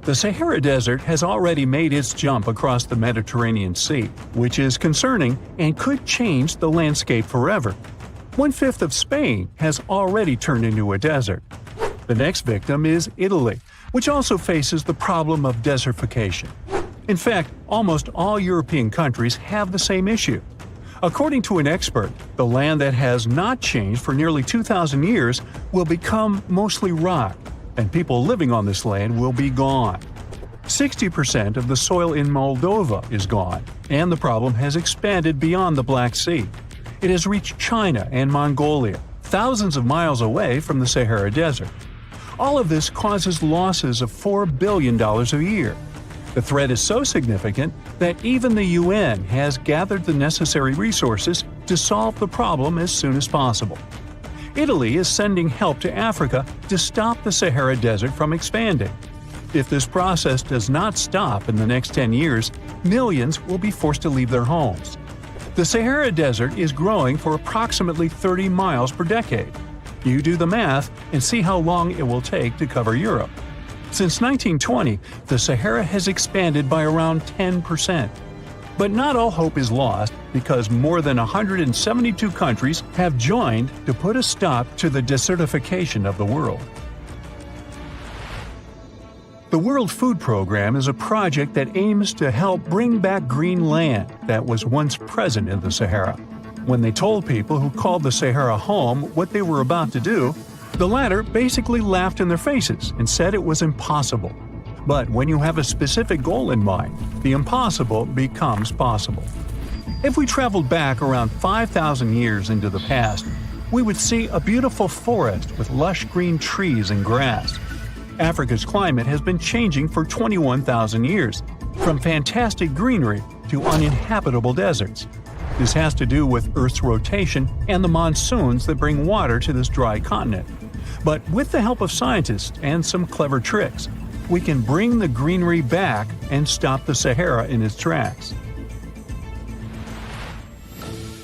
The Sahara Desert has already made its jump across the Mediterranean Sea, which is concerning and could change the landscape forever. 1/5 of Spain has already turned into a desert. The next victim is Italy, which also faces the problem of desertification. In fact, almost all European countries have the same issue. According to an expert, the land that has not changed for nearly 2,000 years will become mostly rock, and people living on this land will be gone. 60% of the soil in Moldova is gone, and the problem has expanded beyond the Black Sea. It has reached China and Mongolia, thousands of miles away from the Sahara Desert. All of this causes losses of $4 billion a year. The threat is so significant that even the UN has gathered the necessary resources to solve the problem as soon as possible. Italy is sending help to Africa to stop the Sahara Desert from expanding. If this process does not stop in the next 10 years, millions will be forced to leave their homes. The Sahara Desert is growing for approximately 30 miles per decade. You do the math and see how long it will take to cover Europe. Since 1920, the Sahara has expanded by around 10%. But not all hope is lost because more than 172 countries have joined to put a stop to the desertification of the world. The World Food Program is a project that aims to help bring back green land that was once present in the Sahara. When they told people who called the Sahara home what they were about to do, the latter basically laughed in their faces and said it was impossible. But when you have a specific goal in mind, the impossible becomes possible. If we traveled back around 5,000 years into the past, we would see a beautiful forest with lush green trees and grass. Africa's climate has been changing for 21,000 years, from fantastic greenery to uninhabitable deserts. This has to do with Earth's rotation and the monsoons that bring water to this dry continent. But with the help of scientists and some clever tricks, we can bring the greenery back and stop the Sahara in its tracks.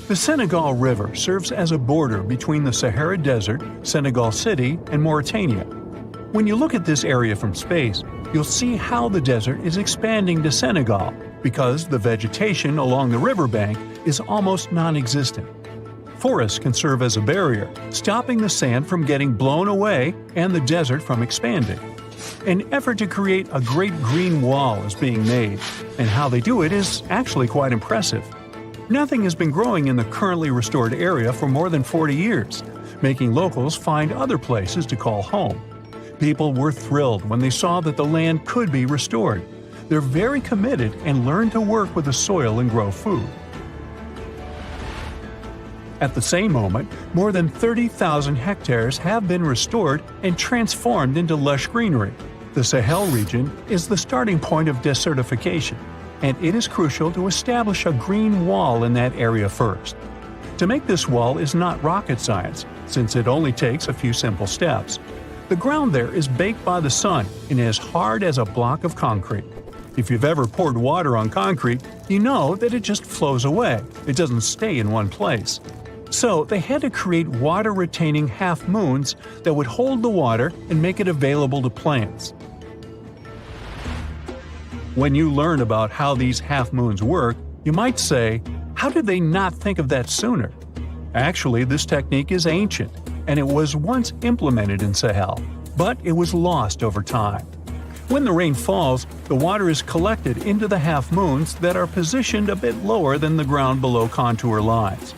The Senegal River serves as a border between the Sahara Desert, Senegal City, and Mauritania. When you look at this area from space, you'll see how the desert is expanding to Senegal because the vegetation along the riverbank is almost non-existent. Forests can serve as a barrier, stopping the sand from getting blown away and the desert from expanding. An effort to create a great green wall is being made, and how they do it is actually quite impressive. Nothing has been growing in the currently restored area for more than 40 years, making locals find other places to call home. People were thrilled when they saw that the land could be restored. They're very committed and learn to work with the soil and grow food. At the same moment, more than 30,000 hectares have been restored and transformed into lush greenery. The Sahel region is the starting point of desertification, and it is crucial to establish a green wall in that area first. To make this wall is not rocket science, since it only takes a few simple steps. The ground there is baked by the sun and is hard as a block of concrete. If you've ever poured water on concrete, you know that it just flows away. It doesn't stay in one place. So they had to create water-retaining half-moons that would hold the water and make it available to plants. When you learn about how these half-moons work, you might say, how did they not think of that sooner? Actually, this technique is ancient, and it was once implemented in Sahel, but it was lost over time. When the rain falls, the water is collected into the half-moons that are positioned a bit lower than the ground below contour lines.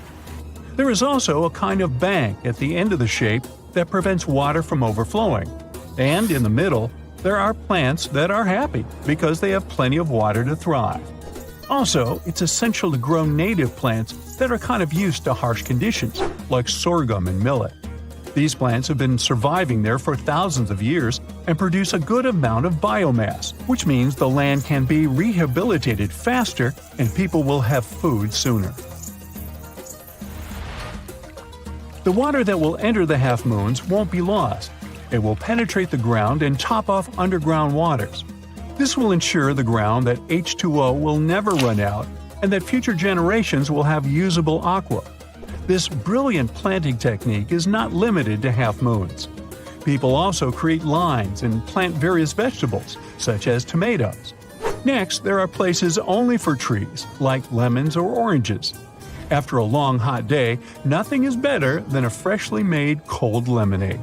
There is also a kind of bank at the end of the shape that prevents water from overflowing. And in the middle, there are plants that are happy because they have plenty of water to thrive. Also, it's essential to grow native plants that are kind of used to harsh conditions, like sorghum and millet. These plants have been surviving there for thousands of years and produce a good amount of biomass, which means the land can be rehabilitated faster and people will have food sooner. The water that will enter the half-moons won't be lost. It will penetrate the ground and top off underground waters. This will ensure the ground that H2O will never run out and that future generations will have usable aqua. This brilliant planting technique is not limited to half-moons. People also create lines and plant various vegetables, such as tomatoes. Next, there are places only for trees, like lemons or oranges. After a long hot day, nothing is better than a freshly made cold lemonade.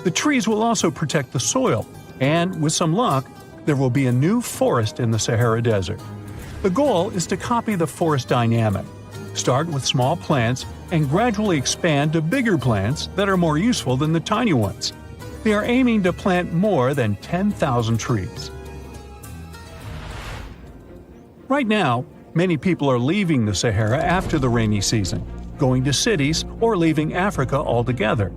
The trees will also protect the soil, and with some luck, there will be a new forest in the Sahara Desert. The goal is to copy the forest dynamic. Start with small plants and gradually expand to bigger plants that are more useful than the tiny ones. They are aiming to plant more than 10,000 trees. Right now, many people are leaving the Sahara after the rainy season, going to cities or leaving Africa altogether.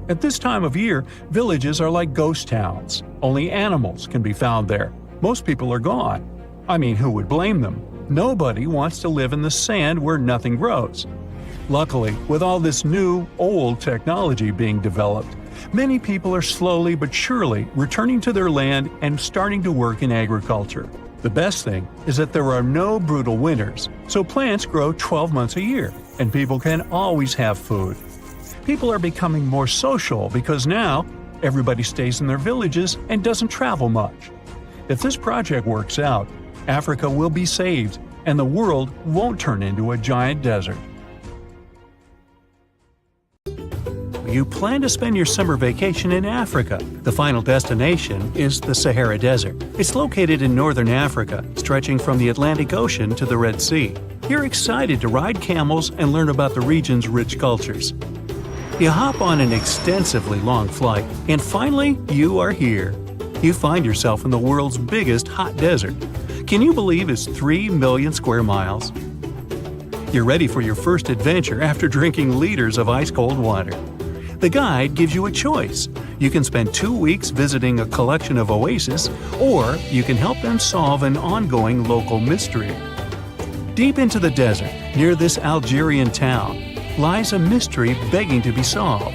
At this time of year, villages are like ghost towns. Only animals can be found there. Most people are gone. I mean, who would blame them? Nobody wants to live in the sand where nothing grows. Luckily, with all this new, old technology being developed, many people are slowly but surely returning to their land and starting to work in agriculture. The best thing is that there are no brutal winters, so plants grow 12 months a year, and people can always have food. People are becoming more social because now everybody stays in their villages and doesn't travel much. If this project works out, Africa will be saved, and the world won't turn into a giant desert. You plan to spend your summer vacation in Africa. The final destination is the Sahara Desert. It's located in northern Africa, stretching from the Atlantic Ocean to the Red Sea. You're excited to ride camels and learn about the region's rich cultures. You hop on an extensively long flight, and finally, you are here. You find yourself in the world's biggest hot desert. Can you believe it's 3 million square miles? You're ready for your first adventure after drinking liters of ice-cold water. The guide gives you a choice. You can spend 2 weeks visiting a collection of oases, or you can help them solve an ongoing local mystery. Deep into the desert, near this Algerian town, lies a mystery begging to be solved.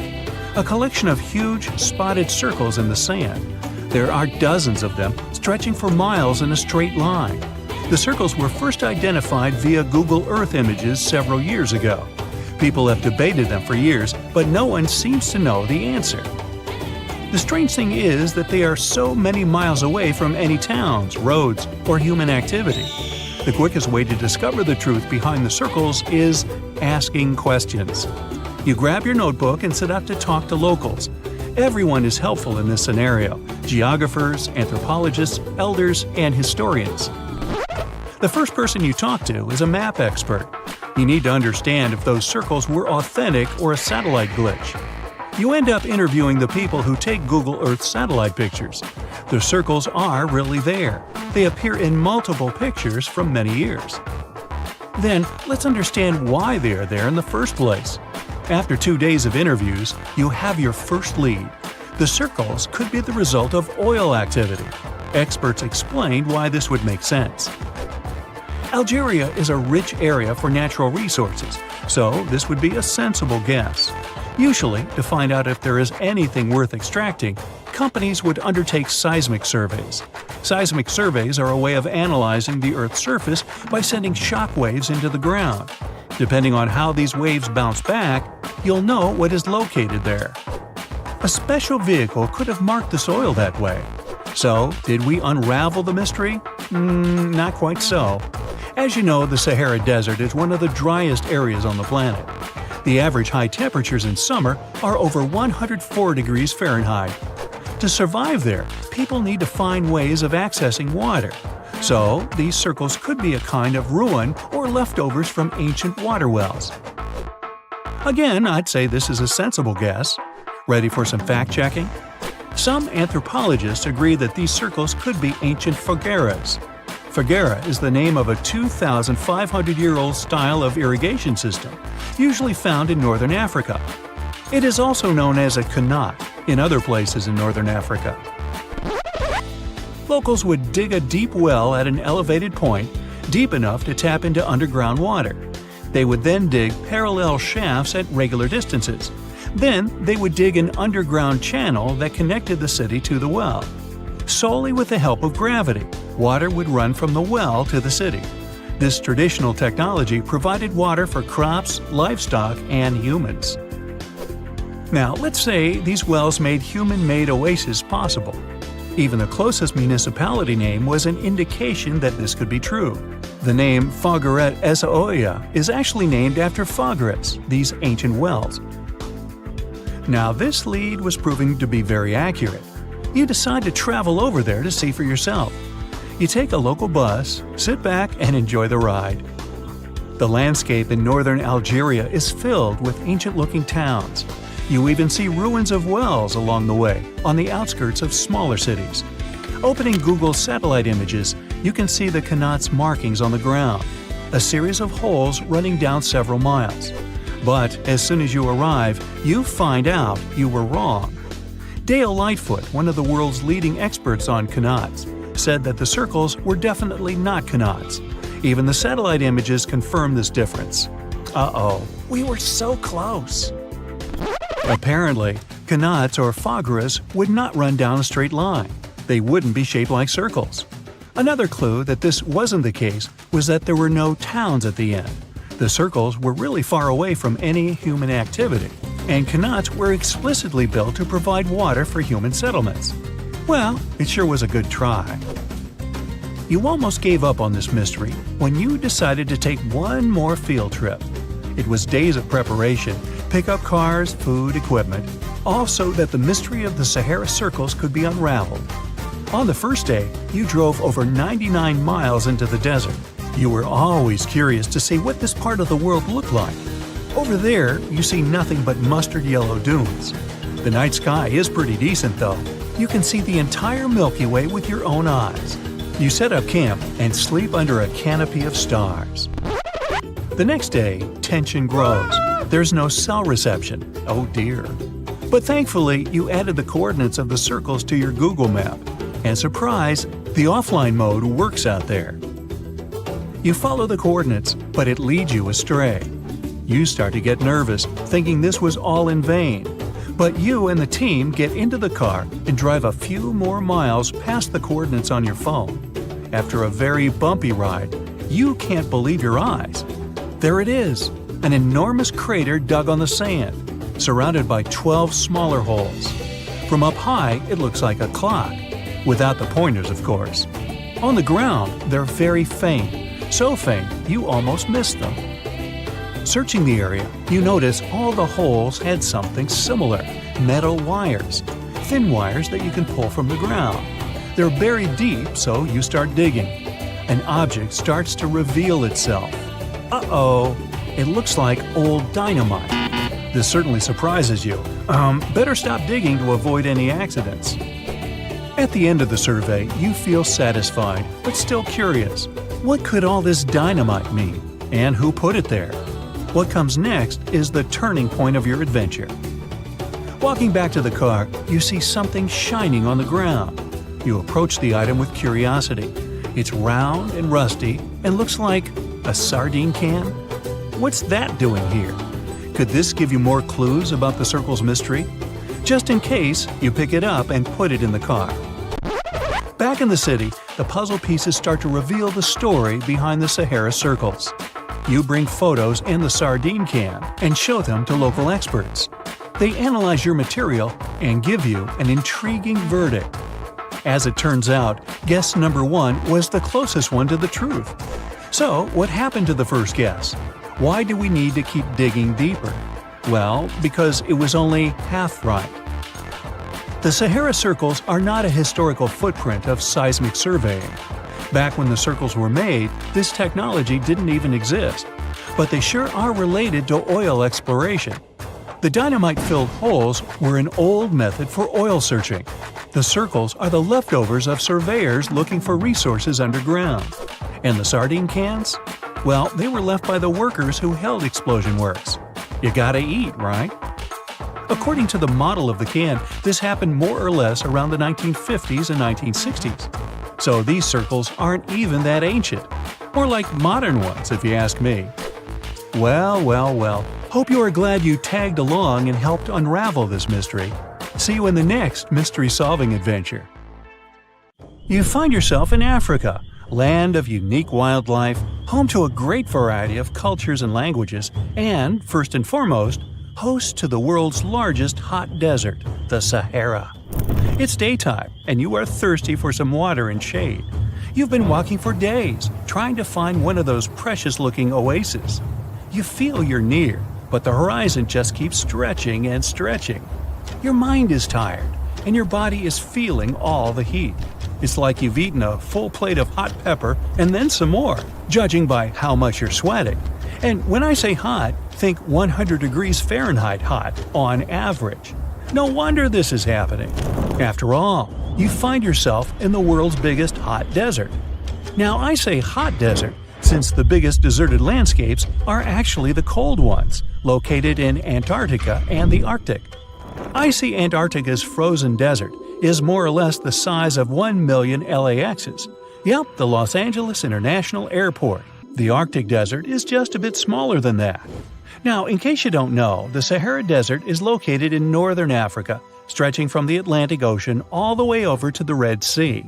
A collection of huge, spotted circles in the sand. There are dozens of them, stretching for miles in a straight line. The circles were first identified via Google Earth images several years ago. People have debated them for years, but no one seems to know the answer. The strange thing is that they are so many miles away from any towns, roads, or human activity. The quickest way to discover the truth behind the circles is asking questions. You grab your notebook and set out to talk to locals. Everyone is helpful in this scenario: geographers, anthropologists, elders, and historians. The first person you talk to is a map expert. You need to understand if those circles were authentic or a satellite glitch. You end up interviewing the people who take Google Earth satellite pictures. The circles are really there. They appear in multiple pictures from many years. Then, let's understand why they are there in the first place. After 2 days of interviews, you have your first lead. The circles could be the result of oil activity. Experts explained why this would make sense. Algeria is a rich area for natural resources, so this would be a sensible guess. Usually, to find out if there is anything worth extracting, companies would undertake seismic surveys. Seismic surveys are a way of analyzing the Earth's surface by sending shock waves into the ground. Depending on how these waves bounce back, you'll know what is located there. A special vehicle could have marked the soil that way. So, did we unravel the mystery? Not quite so. As you know, the Sahara Desert is one of the driest areas on the planet. The average high temperatures in summer are over 104 degrees Fahrenheit. To survive there, people need to find ways of accessing water. So, these circles could be a kind of ruin or leftovers from ancient water wells. Again, I'd say this is a sensible guess. Ready for some fact-checking? Some anthropologists agree that these circles could be ancient fogueras. Foguera is the name of a 2,500-year-old style of irrigation system, usually found in northern Africa. It is also known as a qanat in other places in northern Africa. Locals would dig a deep well at an elevated point, deep enough to tap into underground water. They would then dig parallel shafts at regular distances. Then they would dig an underground channel that connected the city to the well. Solely with the help of gravity, water would run from the well to the city. This traditional technology provided water for crops, livestock, and humans. Now, let's say these wells made human-made oases possible. Even the closest municipality name was an indication that this could be true. The name Fogueret Essaouira is actually named after Fogueres, these ancient wells. Now, this lead was proving to be very accurate. You decide to travel over there to see for yourself. You take a local bus, sit back, and enjoy the ride. The landscape in northern Algeria is filled with ancient-looking towns. You even see ruins of wells along the way, on the outskirts of smaller cities. Opening Google satellite images, you can see the Qanat's markings on the ground, a series of holes running down several miles. But as soon as you arrive, you find out you were wrong. Dale Lightfoot, one of the world's leading experts on Qanats, said that the circles were definitely not Qanats. Even the satellite images confirm this difference. Uh-oh, we were so close. Apparently, Qanats or Fagras would not run down a straight line. They wouldn't be shaped like circles. Another clue that this wasn't the case was that there were no towns at the end. The circles were really far away from any human activity, and Qanats were explicitly built to provide water for human settlements. Well, it sure was a good try. You almost gave up on this mystery when you decided to take one more field trip. It was days of preparation, pick up cars, food, equipment, all so that the mystery of the Sahara Circles could be unraveled. On the first day, you drove over 99 miles into the desert. You were always curious to see what this part of the world looked like. Over there, you see nothing but mustard yellow dunes. The night sky is pretty decent though. You can see the entire Milky Way with your own eyes. You set up camp and sleep under a canopy of stars. The next day, tension grows. There's no cell reception. Oh dear. But thankfully, you added the coordinates of the circles to your Google map. And surprise, the offline mode works out there. You follow the coordinates, but it leads you astray. You start to get nervous, thinking this was all in vain. But you and the team get into the car and drive a few more miles past the coordinates on your phone. After a very bumpy ride, you can't believe your eyes. There it is, an enormous crater dug on the sand, surrounded by 12 smaller holes. From up high, it looks like a clock, without the pointers, of course. On the ground, they're very faint, so faint you almost miss them. Searching the area, you notice all the holes had something similar, metal wires, thin wires that you can pull from the ground. They're buried deep, so you start digging. An object starts to reveal itself. Uh-oh, it looks like old dynamite. This certainly surprises you. Better stop digging to avoid any accidents. At the end of the survey, you feel satisfied, but still curious. What could all this dynamite mean? And who put it there? What comes next is the turning point of your adventure. Walking back to the car, you see something shining on the ground. You approach the item with curiosity. It's round and rusty and looks like a sardine can. What's that doing here? Could this give you more clues about the circle's mystery? Just in case, you pick it up and put it in the car. Back in the city, the puzzle pieces start to reveal the story behind the Sahara Circles. You bring photos and the sardine can and show them to local experts. They analyze your material and give you an intriguing verdict. As it turns out, guess number 1 was the closest one to the truth. So, what happened to the first guess? Why do we need to keep digging deeper? Well, because it was only half right. The Sahara Circles are not a historical footprint of seismic surveying. Back when the circles were made, this technology didn't even exist. But they sure are related to oil exploration. The dynamite-filled holes were an old method for oil searching. The circles are the leftovers of surveyors looking for resources underground. And the sardine cans? Well, they were left by the workers who held explosion works. You gotta eat, right? According to the model of the can, this happened more or less around the 1950s and 1960s. So these circles aren't even that ancient. More like modern ones, if you ask me. Well. Hope you are glad you tagged along and helped unravel this mystery. See you in the next mystery-solving adventure. You find yourself in Africa, land of unique wildlife, home to a great variety of cultures and languages, and, first and foremost, host to the world's largest hot desert, the Sahara. It's daytime, and you are thirsty for some water and shade. You've been walking for days, trying to find one of those precious-looking oases. You feel you're near, but the horizon just keeps stretching and stretching. Your mind is tired, and your body is feeling all the heat. It's like you've eaten a full plate of hot pepper and then some more, judging by how much you're sweating. And when I say hot, think 100 degrees Fahrenheit hot, on average. No wonder this is happening. After all, you find yourself in the world's biggest hot desert. Now, I say hot desert since the biggest deserted landscapes are actually the cold ones, located in Antarctica and the Arctic. Icy Antarctica's frozen desert is more or less the size of 1 million LAXs. Yep, the Los Angeles International Airport. The Arctic desert is just a bit smaller than that. Now, in case you don't know, the Sahara Desert is located in northern Africa, stretching from the Atlantic Ocean all the way over to the Red Sea.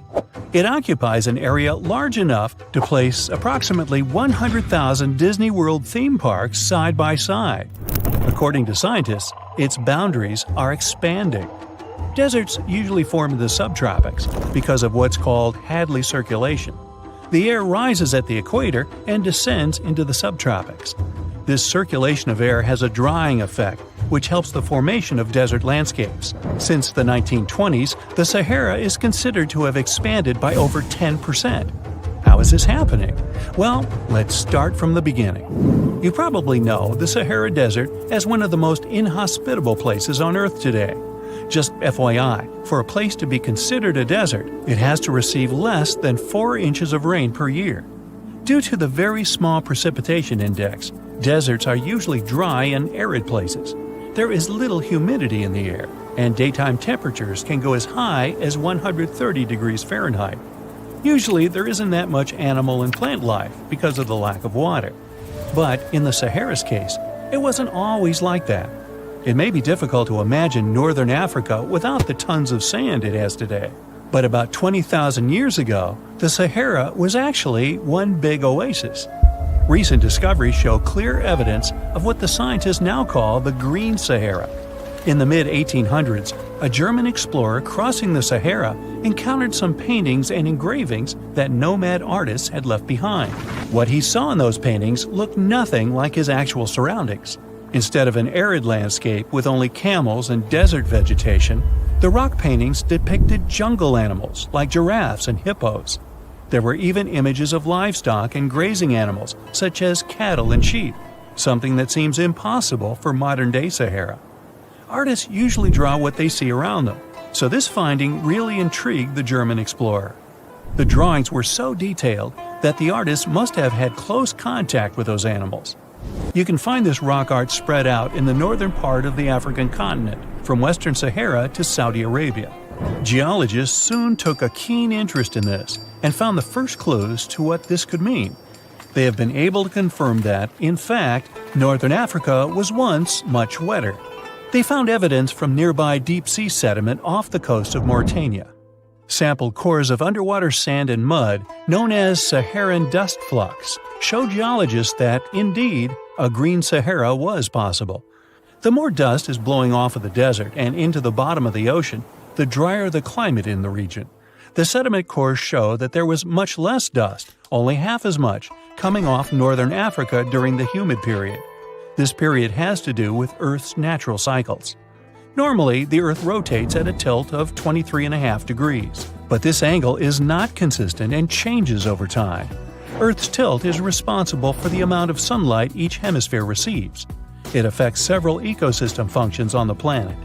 It occupies an area large enough to place approximately 100,000 Disney World theme parks side by side. According to scientists, its boundaries are expanding. Deserts usually form in the subtropics because of what's called Hadley circulation. The air rises at the equator and descends into the subtropics. This circulation of air has a drying effect, which helps the formation of desert landscapes. Since the 1920s, the Sahara is considered to have expanded by over 10%. How is this happening? Well, let's start from the beginning. You probably know the Sahara Desert as one of the most inhospitable places on Earth today. Just FYI, for a place to be considered a desert, it has to receive less than 4 inches of rain per year. Due to the very small precipitation index, deserts are usually dry and arid places. There is little humidity in the air, and daytime temperatures can go as high as 130 degrees Fahrenheit. Usually, there isn't that much animal and plant life because of the lack of water. But in the Sahara's case, it wasn't always like that. It may be difficult to imagine northern Africa without the tons of sand it has today. But about 20,000 years ago, the Sahara was actually one big oasis. Recent discoveries show clear evidence of what the scientists now call the Green Sahara. In the mid-1800s, a German explorer crossing the Sahara encountered some paintings and engravings that nomad artists had left behind. What he saw in those paintings looked nothing like his actual surroundings. Instead of an arid landscape with only camels and desert vegetation, the rock paintings depicted jungle animals like giraffes and hippos. There were even images of livestock and grazing animals such as cattle and sheep, something that seems impossible for modern-day Sahara. Artists usually draw what they see around them, so this finding really intrigued the German explorer. The drawings were so detailed that the artists must have had close contact with those animals. You can find this rock art spread out in the northern part of the African continent, from western Sahara to Saudi Arabia. Geologists soon took a keen interest in this and found the first clues to what this could mean. They have been able to confirm that, in fact, northern Africa was once much wetter. They found evidence from nearby deep-sea sediment off the coast of Mauritania. Sampled cores of underwater sand and mud, known as Saharan dust flux, show geologists that, indeed, a green Sahara was possible. The more dust is blowing off of the desert and into the bottom of the ocean, the drier the climate in the region. The sediment cores show that there was much less dust, only half as much, coming off northern Africa during the humid period. This period has to do with Earth's natural cycles. Normally, the Earth rotates at a tilt of 23.5 degrees, but this angle is not consistent and changes over time. Earth's tilt is responsible for the amount of sunlight each hemisphere receives. It affects several ecosystem functions on the planet.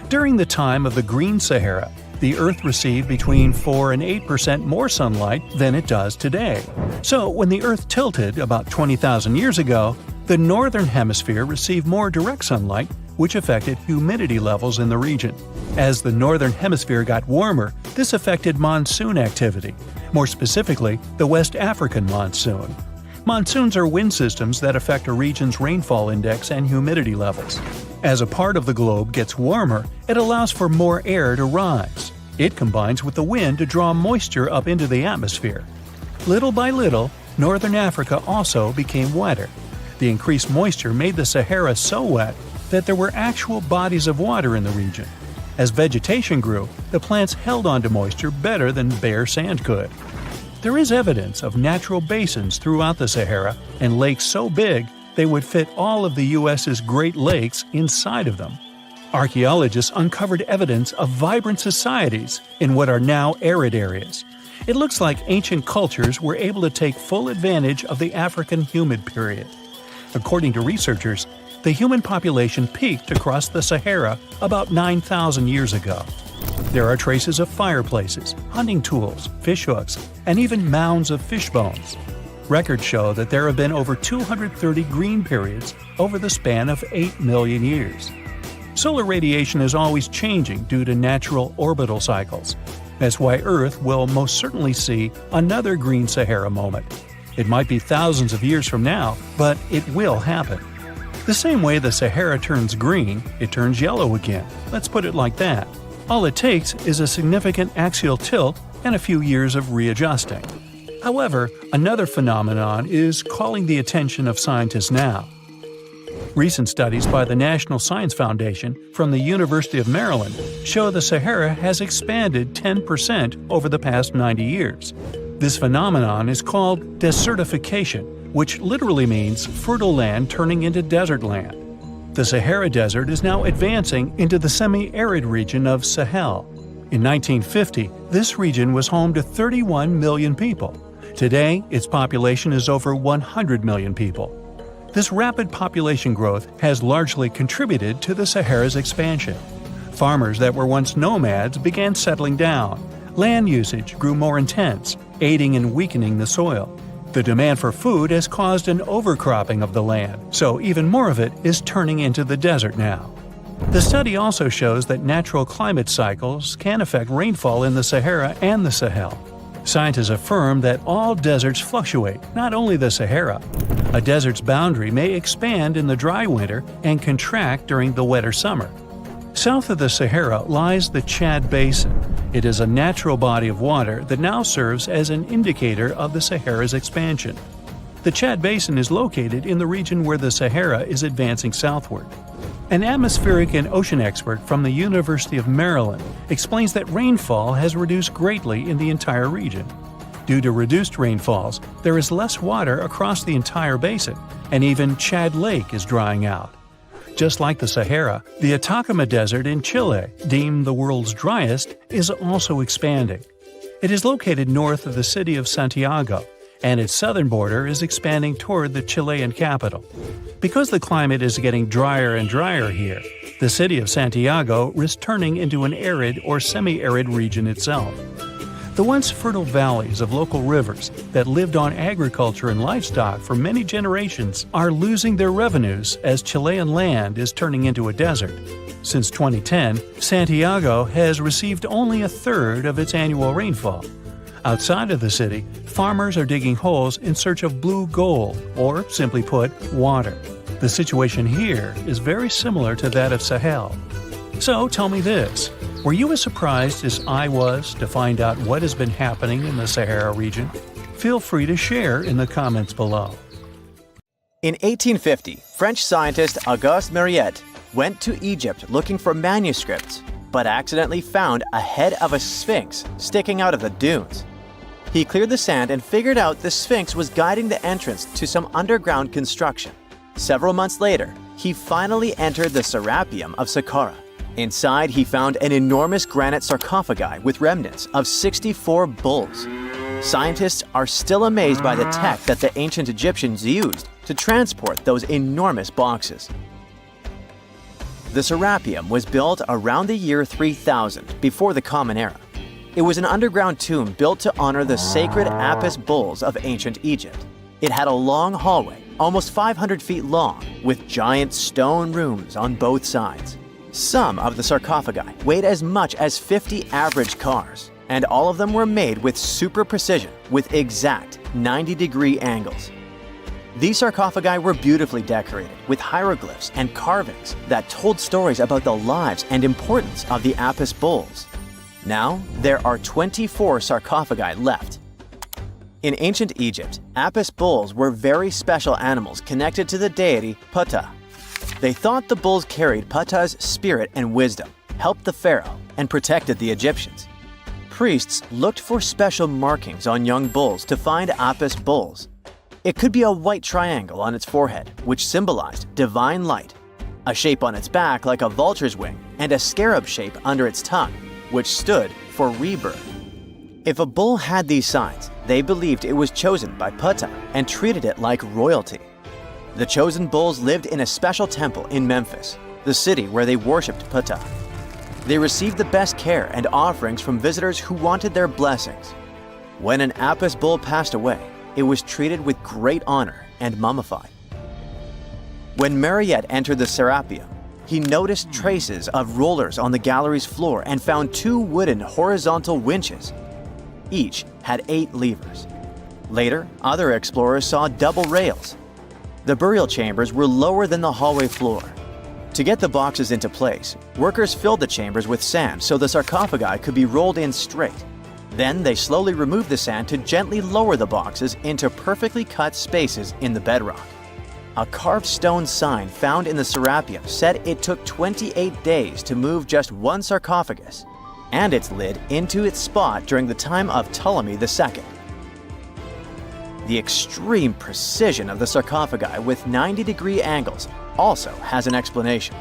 During the time of the Green Sahara, the Earth received between 4 and 8% more sunlight than it does today. So when the Earth tilted about 20,000 years ago, the northern hemisphere received more direct sunlight, which affected humidity levels in the region. As the northern hemisphere got warmer, this affected monsoon activity, more specifically the West African monsoon. Monsoons are wind systems that affect a region's rainfall index and humidity levels. As a part of the globe gets warmer, it allows for more air to rise. It combines with the wind to draw moisture up into the atmosphere. Little by little, northern Africa also became wetter. The increased moisture made the Sahara so wet that there were actual bodies of water in the region. As vegetation grew, the plants held onto moisture better than bare sand could. There is evidence of natural basins throughout the Sahara and lakes so big they would fit all of the U.S.'s Great Lakes inside of them. Archaeologists uncovered evidence of vibrant societies in what are now arid areas. It looks like ancient cultures were able to take full advantage of the African humid period. According to researchers, the human population peaked across the Sahara about 9,000 years ago. There are traces of fireplaces, hunting tools, fishhooks, and even mounds of fish bones. Records show that there have been over 230 green periods over the span of 8 million years. Solar radiation is always changing due to natural orbital cycles. That's why Earth will most certainly see another green Sahara moment. It might be thousands of years from now, but it will happen. The same way the Sahara turns green, it turns yellow again. Let's put it like that. All it takes is a significant axial tilt and a few years of readjusting. However, another phenomenon is calling the attention of scientists now. Recent studies by the National Science Foundation from the University of Maryland show the Sahara has expanded 10% over the past 90 years. This phenomenon is called desertification, which literally means fertile land turning into desert land. The Sahara Desert is now advancing into the semi-arid region of Sahel. In 1950, this region was home to 31 million people. Today, its population is over 100 million people. This rapid population growth has largely contributed to the Sahara's expansion. Farmers that were once nomads began settling down. Land usage grew more intense, aiding in weakening the soil. The demand for food has caused an overcropping of the land, so even more of it is turning into the desert now. The study also shows that natural climate cycles can affect rainfall in the Sahara and the Sahel. Scientists affirm that all deserts fluctuate, not only the Sahara. A desert's boundary may expand in the dry winter and contract during the wetter summer. South of the Sahara lies the Chad Basin. It is a natural body of water that now serves as an indicator of the Sahara's expansion. The Chad Basin is located in the region where the Sahara is advancing southward. An atmospheric and ocean expert from the University of Maryland explains that rainfall has reduced greatly in the entire region. Due to reduced rainfalls, there is less water across the entire basin, and even Chad Lake is drying out. Just like the Sahara, the Atacama Desert in Chile, deemed the world's driest, is also expanding. It is located north of the city of Santiago, and its southern border is expanding toward the Chilean capital. Because the climate is getting drier and drier here, the city of Santiago is turning into an arid or semi-arid region itself. The once fertile valleys of local rivers that lived on agriculture and livestock for many generations are losing their revenues as Chilean land is turning into a desert. Since 2010, Santiago has received only a third of its annual rainfall. Outside of the city, farmers are digging holes in search of blue gold, or simply put, water. The situation here is very similar to that of Sahel. So tell me this, were you as surprised as I was to find out what has been happening in the Sahara region? Feel free to share in the comments below. In 1850, French scientist Auguste Mariette went to Egypt looking for manuscripts, but accidentally found a head of a sphinx sticking out of the dunes. He cleared the sand and figured out the sphinx was guiding the entrance to some underground construction. Several months later, he finally entered the Serapeum of Saqqara. Inside, he found an enormous granite sarcophagi with remnants of 64 bulls. Scientists are still amazed by the tech that the ancient Egyptians used to transport those enormous boxes. The Serapeum was built around the year 3000 before the Common Era. It was an underground tomb built to honor the sacred Apis bulls of ancient Egypt. It had a long hallway, almost 500 feet long, with giant stone rooms on both sides. Some of the sarcophagi weighed as much as 50 average cars, and all of them were made with super precision, with exact 90-degree angles. These sarcophagi were beautifully decorated with hieroglyphs and carvings that told stories about the lives and importance of the Apis bulls. Now, there are 24 sarcophagi left. In ancient Egypt, Apis bulls were very special animals connected to the deity Ptah. They thought the bulls carried Ptah's spirit and wisdom, helped the pharaoh, and protected the Egyptians. Priests looked for special markings on young bulls to find Apis bulls. It could be a white triangle on its forehead, which symbolized divine light, a shape on its back like a vulture's wing, and a scarab shape under its tongue, which stood for rebirth. If a bull had these signs, they believed it was chosen by Ptah and treated it like royalty. The chosen bulls lived in a special temple in Memphis, the city where they worshipped Ptah. They received the best care and offerings from visitors who wanted their blessings. When an Apis bull passed away, it was treated with great honor and mummified. When Mariette entered the Serapeum, he noticed traces of rollers on the gallery's floor and found 2 wooden horizontal winches. Each had 8 levers. Later, other explorers saw double rails. The burial chambers were lower than the hallway floor. To get the boxes into place, workers filled the chambers with sand so the sarcophagi could be rolled in straight. Then they slowly removed the sand to gently lower the boxes into perfectly cut spaces in the bedrock. A carved stone sign found in the Serapeum said it took 28 days to move just one sarcophagus and its lid into its spot during the time of Ptolemy II. The extreme precision of the sarcophagi with 90-degree angles also has an explanation.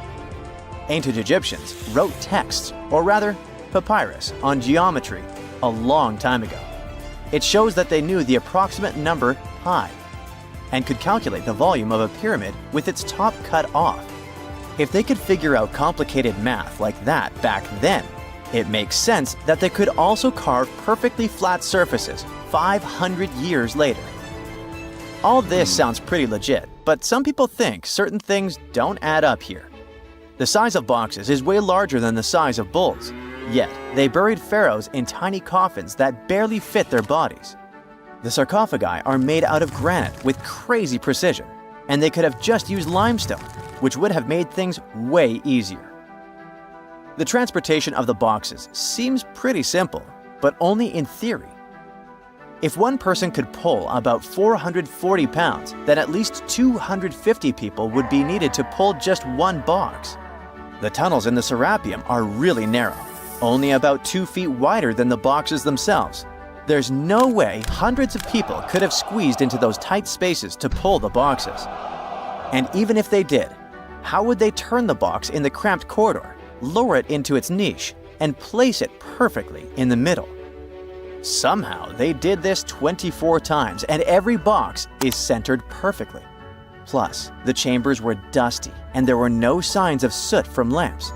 Ancient Egyptians wrote texts, or rather, papyrus, on geometry a long time ago. It shows that they knew the approximate number pi and could calculate the volume of a pyramid with its top cut off. If they could figure out complicated math like that back then, it makes sense that they could also carve perfectly flat surfaces 500 years later. All this sounds pretty legit, but some people think certain things don't add up here. The size of boxes is way larger than the size of bulls, yet they buried pharaohs in tiny coffins that barely fit their bodies. The sarcophagi are made out of granite with crazy precision, and they could have just used limestone, which would have made things way easier. The transportation of the boxes seems pretty simple, but only in theory. If one person could pull about 440 pounds, then at least 250 people would be needed to pull just one box. The tunnels in the Serapeum are really narrow, only about 2 feet wider than the boxes themselves. There's no way hundreds of people could have squeezed into those tight spaces to pull the boxes. And even if they did, how would they turn the box in the cramped corridor, lower it into its niche, and place it perfectly in the middle? Somehow, they did this 24 times, and every box is centered perfectly. Plus, the chambers were dusty, and there were no signs of soot from lamps.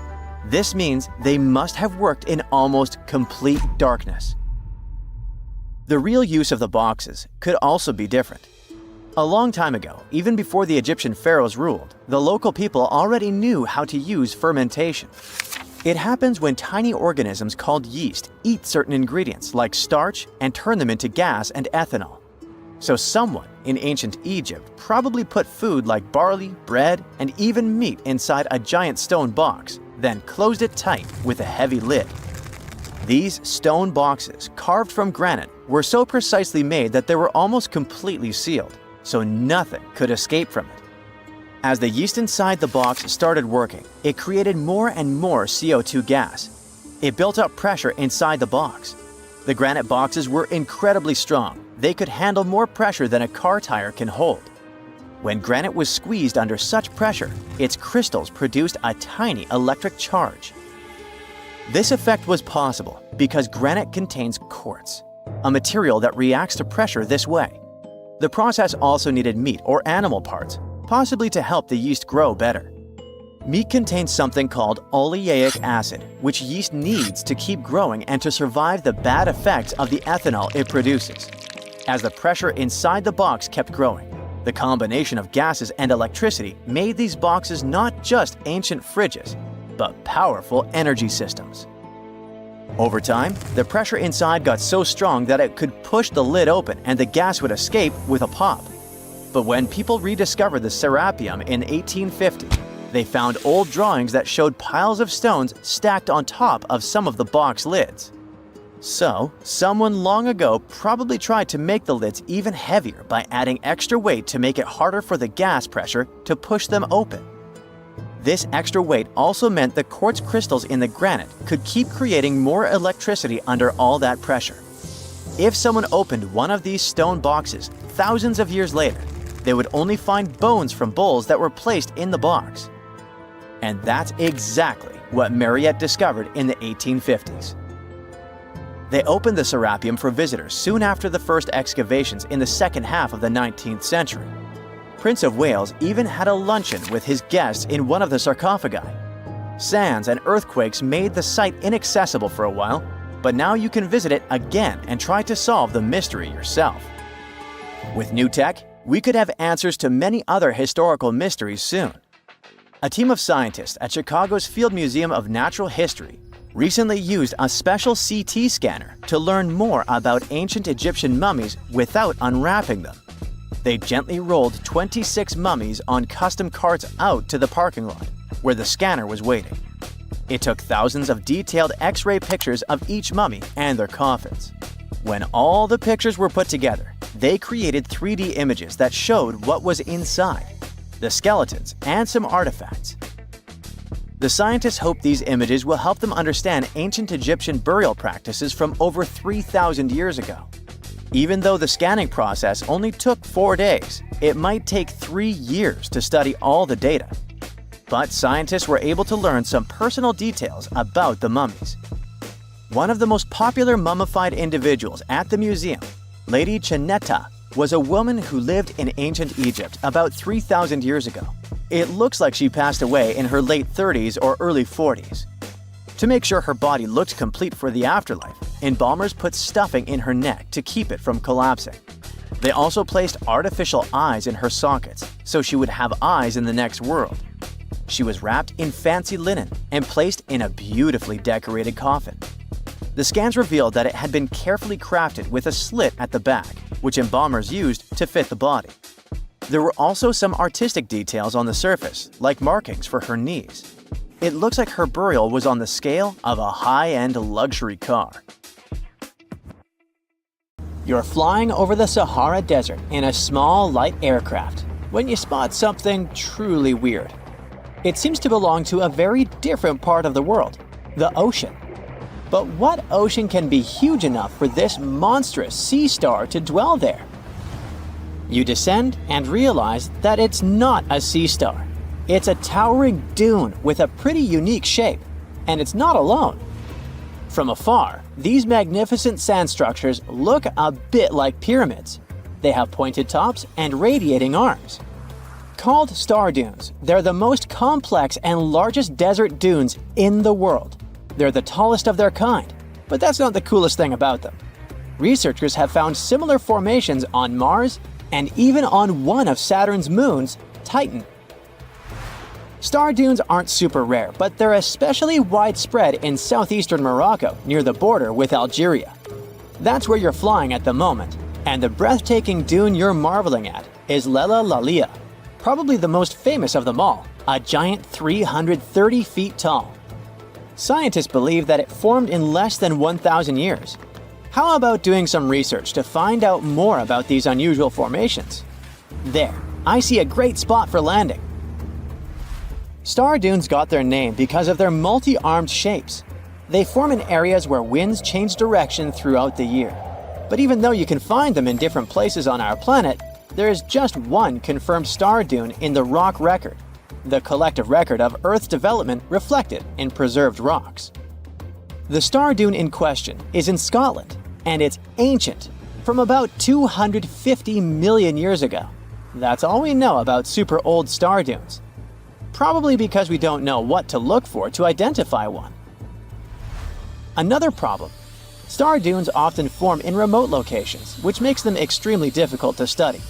This means they must have worked in almost complete darkness. The real use of the boxes could also be different. A long time ago, even before the Egyptian pharaohs ruled, the local people already knew how to use fermentation. It happens when tiny organisms called yeast eat certain ingredients like starch and turn them into gas and ethanol. So someone in ancient Egypt probably put food like barley, bread, and even meat inside a giant stone box, then closed it tight with a heavy lid. These stone boxes, carved from granite, were so precisely made that they were almost completely sealed, so nothing could escape from it. As the yeast inside the box started working, it created more and more CO2 gas. It built up pressure inside the box. The granite boxes were incredibly strong. They could handle more pressure than a car tire can hold. When granite was squeezed under such pressure, its crystals produced a tiny electric charge. This effect was possible because granite contains quartz, a material that reacts to pressure this way. The process also needed meat or animal parts, possibly to help the yeast grow better. Meat contains something called oleic acid, which yeast needs to keep growing and to survive the bad effects of the ethanol it produces. As the pressure inside the box kept growing, the combination of gases and electricity made these boxes not just ancient fridges, but powerful energy systems. Over time, the pressure inside got so strong that it could push the lid open and the gas would escape with a pop. But when people rediscovered the Serapeum in 1850, they found old drawings that showed piles of stones stacked on top of some of the box lids. So, someone long ago probably tried to make the lids even heavier by adding extra weight to make it harder for the gas pressure to push them open. This extra weight also meant the quartz crystals in the granite could keep creating more electricity under all that pressure. If someone opened one of these stone boxes, thousands of years later, they would only find bones from bulls that were placed in the box. And that's exactly what Mariette discovered in the 1850s. They opened the Serapeum for visitors soon after the first excavations in the second half of the 19th century. Prince of Wales even had a luncheon with his guests in one of the sarcophagi. Sands and earthquakes made the site inaccessible for a while, but now you can visit it again and try to solve the mystery yourself. With new tech, we could have answers to many other historical mysteries soon. A team of scientists at Chicago's Field Museum of Natural History recently used a special CT scanner to learn more about ancient Egyptian mummies without unwrapping them. They gently rolled 26 mummies on custom carts out to the parking lot, where the scanner was waiting. It took thousands of detailed X-ray pictures of each mummy and their coffins. When all the pictures were put together, they created 3D images that showed what was inside, the skeletons, and some artifacts. The scientists hope these images will help them understand ancient Egyptian burial practices from over 3,000 years ago. Even though the scanning process only took 4 days, it might take 3 years to study all the data. But scientists were able to learn some personal details about the mummies. One of the most popular mummified individuals at the museum, Lady Cheneta, was a woman who lived in ancient Egypt about 3,000 years ago. It looks like she passed away in her late 30s or early 40s. To make sure her body looked complete for the afterlife, embalmers put stuffing in her neck to keep it from collapsing. They also placed artificial eyes in her sockets, so she would have eyes in the next world. She was wrapped in fancy linen and placed in a beautifully decorated coffin. The scans revealed that it had been carefully crafted with a slit at the back, which embalmers used to fit the body. There were also some artistic details on the surface, like markings for her knees. It looks like her burial was on the scale of a high-end luxury car. You're flying over the Sahara Desert in a small, light aircraft when you spot something truly weird. It seems to belong to a very different part of the world, the ocean. But what ocean can be huge enough for this monstrous sea star to dwell there? You descend and realize that it's not a sea star. It's a towering dune with a pretty unique shape, and it's not alone. From afar, these magnificent sand structures look a bit like pyramids. They have pointed tops and radiating arms. Called star dunes, they're the most complex and largest desert dunes in the world. They're the tallest of their kind, but that's not the coolest thing about them. Researchers have found similar formations on Mars and even on one of Saturn's moons, Titan. Star dunes aren't super rare, but they're especially widespread in southeastern Morocco near the border with Algeria. That's where you're flying at the moment, and the breathtaking dune you're marveling at is Lella Lalia, probably the most famous of them all, a giant 330 feet tall. Scientists believe that it formed in less than 1,000 years. How about doing some research to find out more about these unusual formations? There, I see a great spot for landing. Star dunes got their name because of their multi-armed shapes. They form in areas where winds change direction throughout the year. But even though you can find them in different places on our planet, there is just one confirmed star dune in the rock record, the collective record of Earth's development reflected in preserved rocks. The star dune in question is in Scotland, and it's ancient, from about 250 million years ago. That's all we know about super old star dunes. Probably because we don't know what to look for to identify one. Another problem: star dunes often form in remote locations, which makes them extremely difficult to study.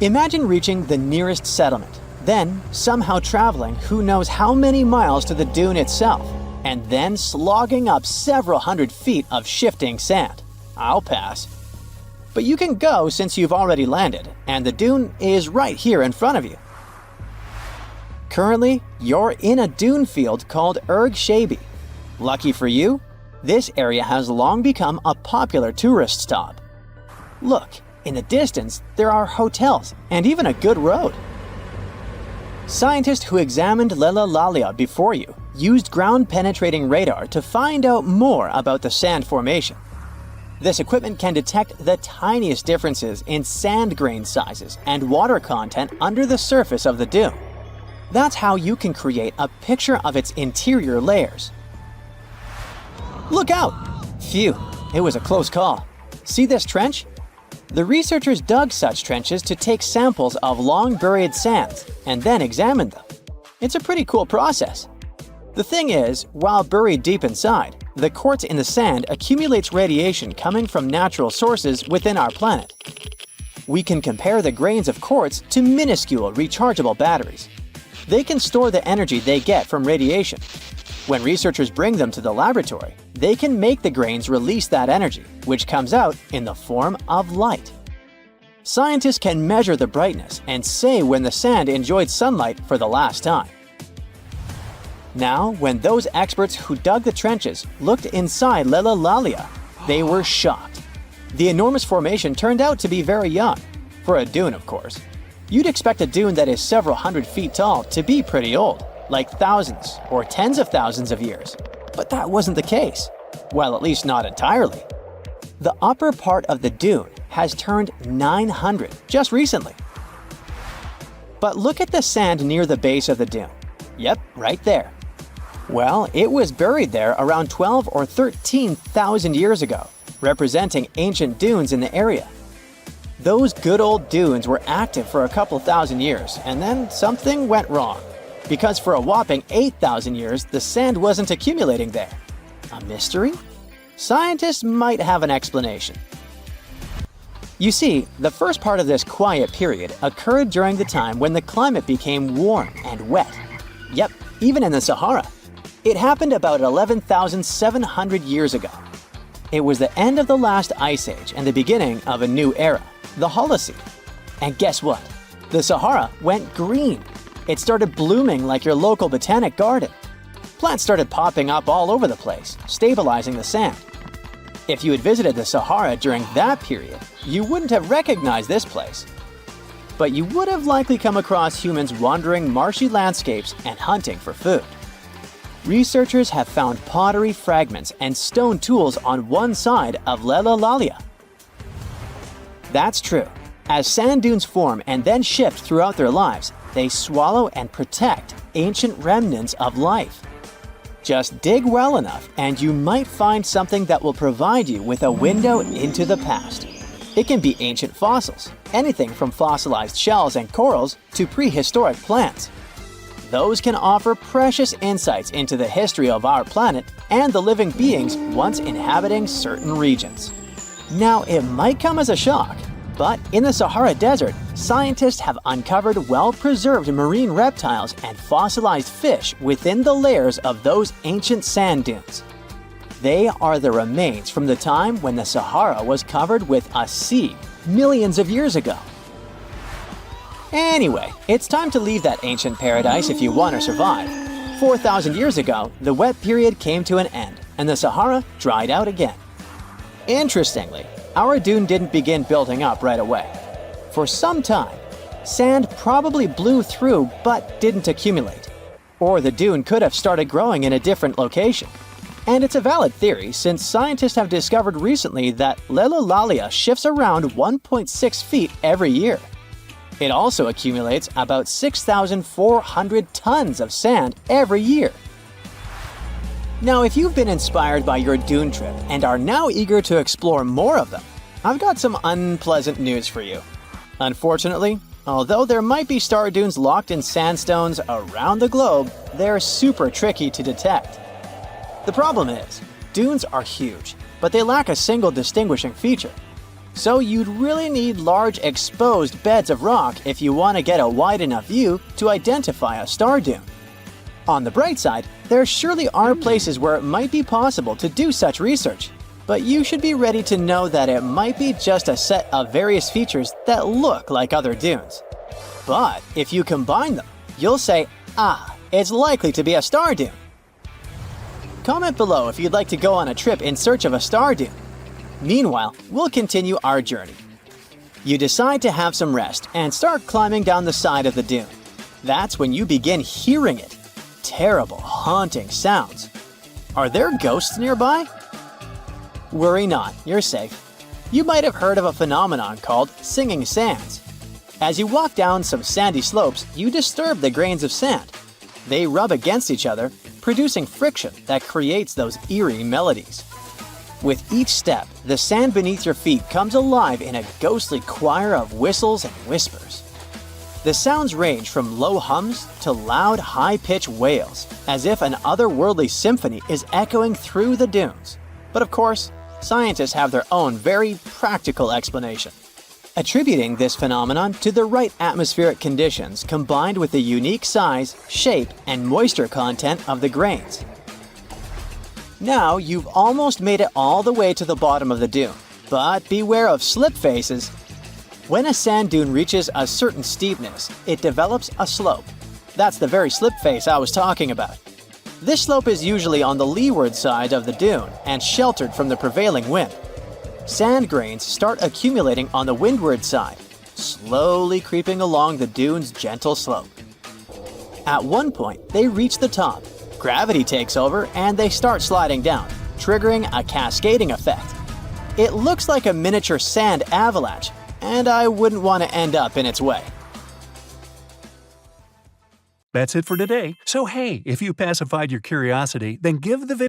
Imagine reaching the nearest settlement, then somehow traveling who knows how many miles to the dune itself, and then slogging up several hundred feet of shifting sand. I'll pass. But you can go since you've already landed, and the dune is right here in front of you. Currently, you're in a dune field called Erg Shebi. Lucky for you, this area has long become a popular tourist stop. Look, in the distance, there are hotels and even a good road. Scientists who examined Lella Lalia before you used ground-penetrating radar to find out more about the sand formation. This equipment can detect the tiniest differences in sand grain sizes and water content under the surface of the dune. That's how you can create a picture of its interior layers. Look out! Phew, it was a close call. See this trench? The researchers dug such trenches to take samples of long-buried sands and then examine them. It's a pretty cool process. The thing is, while buried deep inside, the quartz in the sand accumulates radiation coming from natural sources within our planet. We can compare the grains of quartz to minuscule rechargeable batteries. They can store the energy they get from radiation. When researchers bring them to the laboratory, they can make the grains release that energy, which comes out in the form of light. Scientists can measure the brightness and say when the sand enjoyed sunlight for the last time. Now, when those experts who dug the trenches looked inside Lelalalia, they were shocked. The enormous formation turned out to be very young, for a dune, of course. You'd expect a dune that is several hundred feet tall to be pretty old, like thousands or tens of thousands of years. But that wasn't the case. Well, at least not entirely. The upper part of the dune has turned 900 just recently. But look at the sand near the base of the dune. Yep, right there. Well, it was buried there around 12 or 13,000 years ago, representing ancient dunes in the area. Those good old dunes were active for a couple thousand years, and then something went wrong. Because for a whopping 8,000 years, the sand wasn't accumulating there. A mystery? Scientists might have an explanation. You see, the first part of this quiet period occurred during the time when the climate became warm and wet. Yep, even in the Sahara. It happened about 11,700 years ago. It was the end of the last ice age and the beginning of a new era, the Holocene. And guess what? The Sahara went green. It started blooming like your local botanic garden. Plants started popping up all over the place, stabilizing the sand. If you had visited the Sahara during that period, you wouldn't have recognized this place. But you would have likely come across humans wandering marshy landscapes and hunting for food. Researchers have found pottery fragments and stone tools on one side of Lelalalia. That's true. As sand dunes form and then shift throughout their lives, they swallow and protect ancient remnants of life. Just dig well enough and you might find something that will provide you with a window into the past. It can be ancient fossils, anything from fossilized shells and corals to prehistoric plants. Those can offer precious insights into the history of our planet and the living beings once inhabiting certain regions. Now, it might come as a shock, but in the Sahara Desert, scientists have uncovered well-preserved marine reptiles and fossilized fish within the layers of those ancient sand dunes. They are the remains from the time when the Sahara was covered with a sea millions of years ago. Anyway, it's time to leave that ancient paradise if you want to survive. 4,000 years ago, the wet period came to an end, and the Sahara dried out again. Interestingly, our dune didn't begin building up right away. For some time, sand probably blew through but didn't accumulate. Or the dune could have started growing in a different location. And it's a valid theory since scientists have discovered recently that Lelalalia shifts around 1.6 feet every year. It also accumulates about 6,400 tons of sand every year. Now, if you've been inspired by your dune trip and are now eager to explore more of them, I've got some unpleasant news for you. Unfortunately, although there might be star dunes locked in sandstones around the globe, they're super tricky to detect. The problem is, dunes are huge, but they lack a single distinguishing feature. So you'd really need large exposed beds of rock if you want to get a wide enough view to identify a star dune. On the bright side, there surely are places where it might be possible to do such research, but you should be ready to know that it might be just a set of various features that look like other dunes. But if you combine them, you'll say, it's likely to be a star dune. Comment below if you'd like to go on a trip in search of a star dune. Meanwhile, we'll continue our journey. You decide to have some rest and start climbing down the side of the dune. That's when you begin hearing it. Terrible, haunting sounds. Are there ghosts nearby? Worry not, you're safe. You might have heard of a phenomenon called singing sands. As you walk down some sandy slopes, you disturb the grains of sand. They rub against each other, producing friction that creates those eerie melodies. With each step, the sand beneath your feet comes alive in a ghostly choir of whistles and whispers. The sounds range from low hums to loud, high-pitched wails, as if an otherworldly symphony is echoing through the dunes. But of course, scientists have their own very practical explanation, attributing this phenomenon to the right atmospheric conditions combined with the unique size, shape, and moisture content of the grains. Now you've almost made it all the way to the bottom of the dune, but beware of slip faces. When a sand dune reaches a certain steepness, it develops a slope. That's the very slip face I was talking about. This slope is usually on the leeward side of the dune and sheltered from the prevailing wind. Sand grains start accumulating on the windward side, slowly creeping along the dune's gentle slope. At one point, they reach the top. Gravity takes over and they start sliding down, triggering a cascading effect. It looks like a miniature sand avalanche, and I wouldn't want to end up in its way. That's it for today. So hey, if you pacified your curiosity, then give the video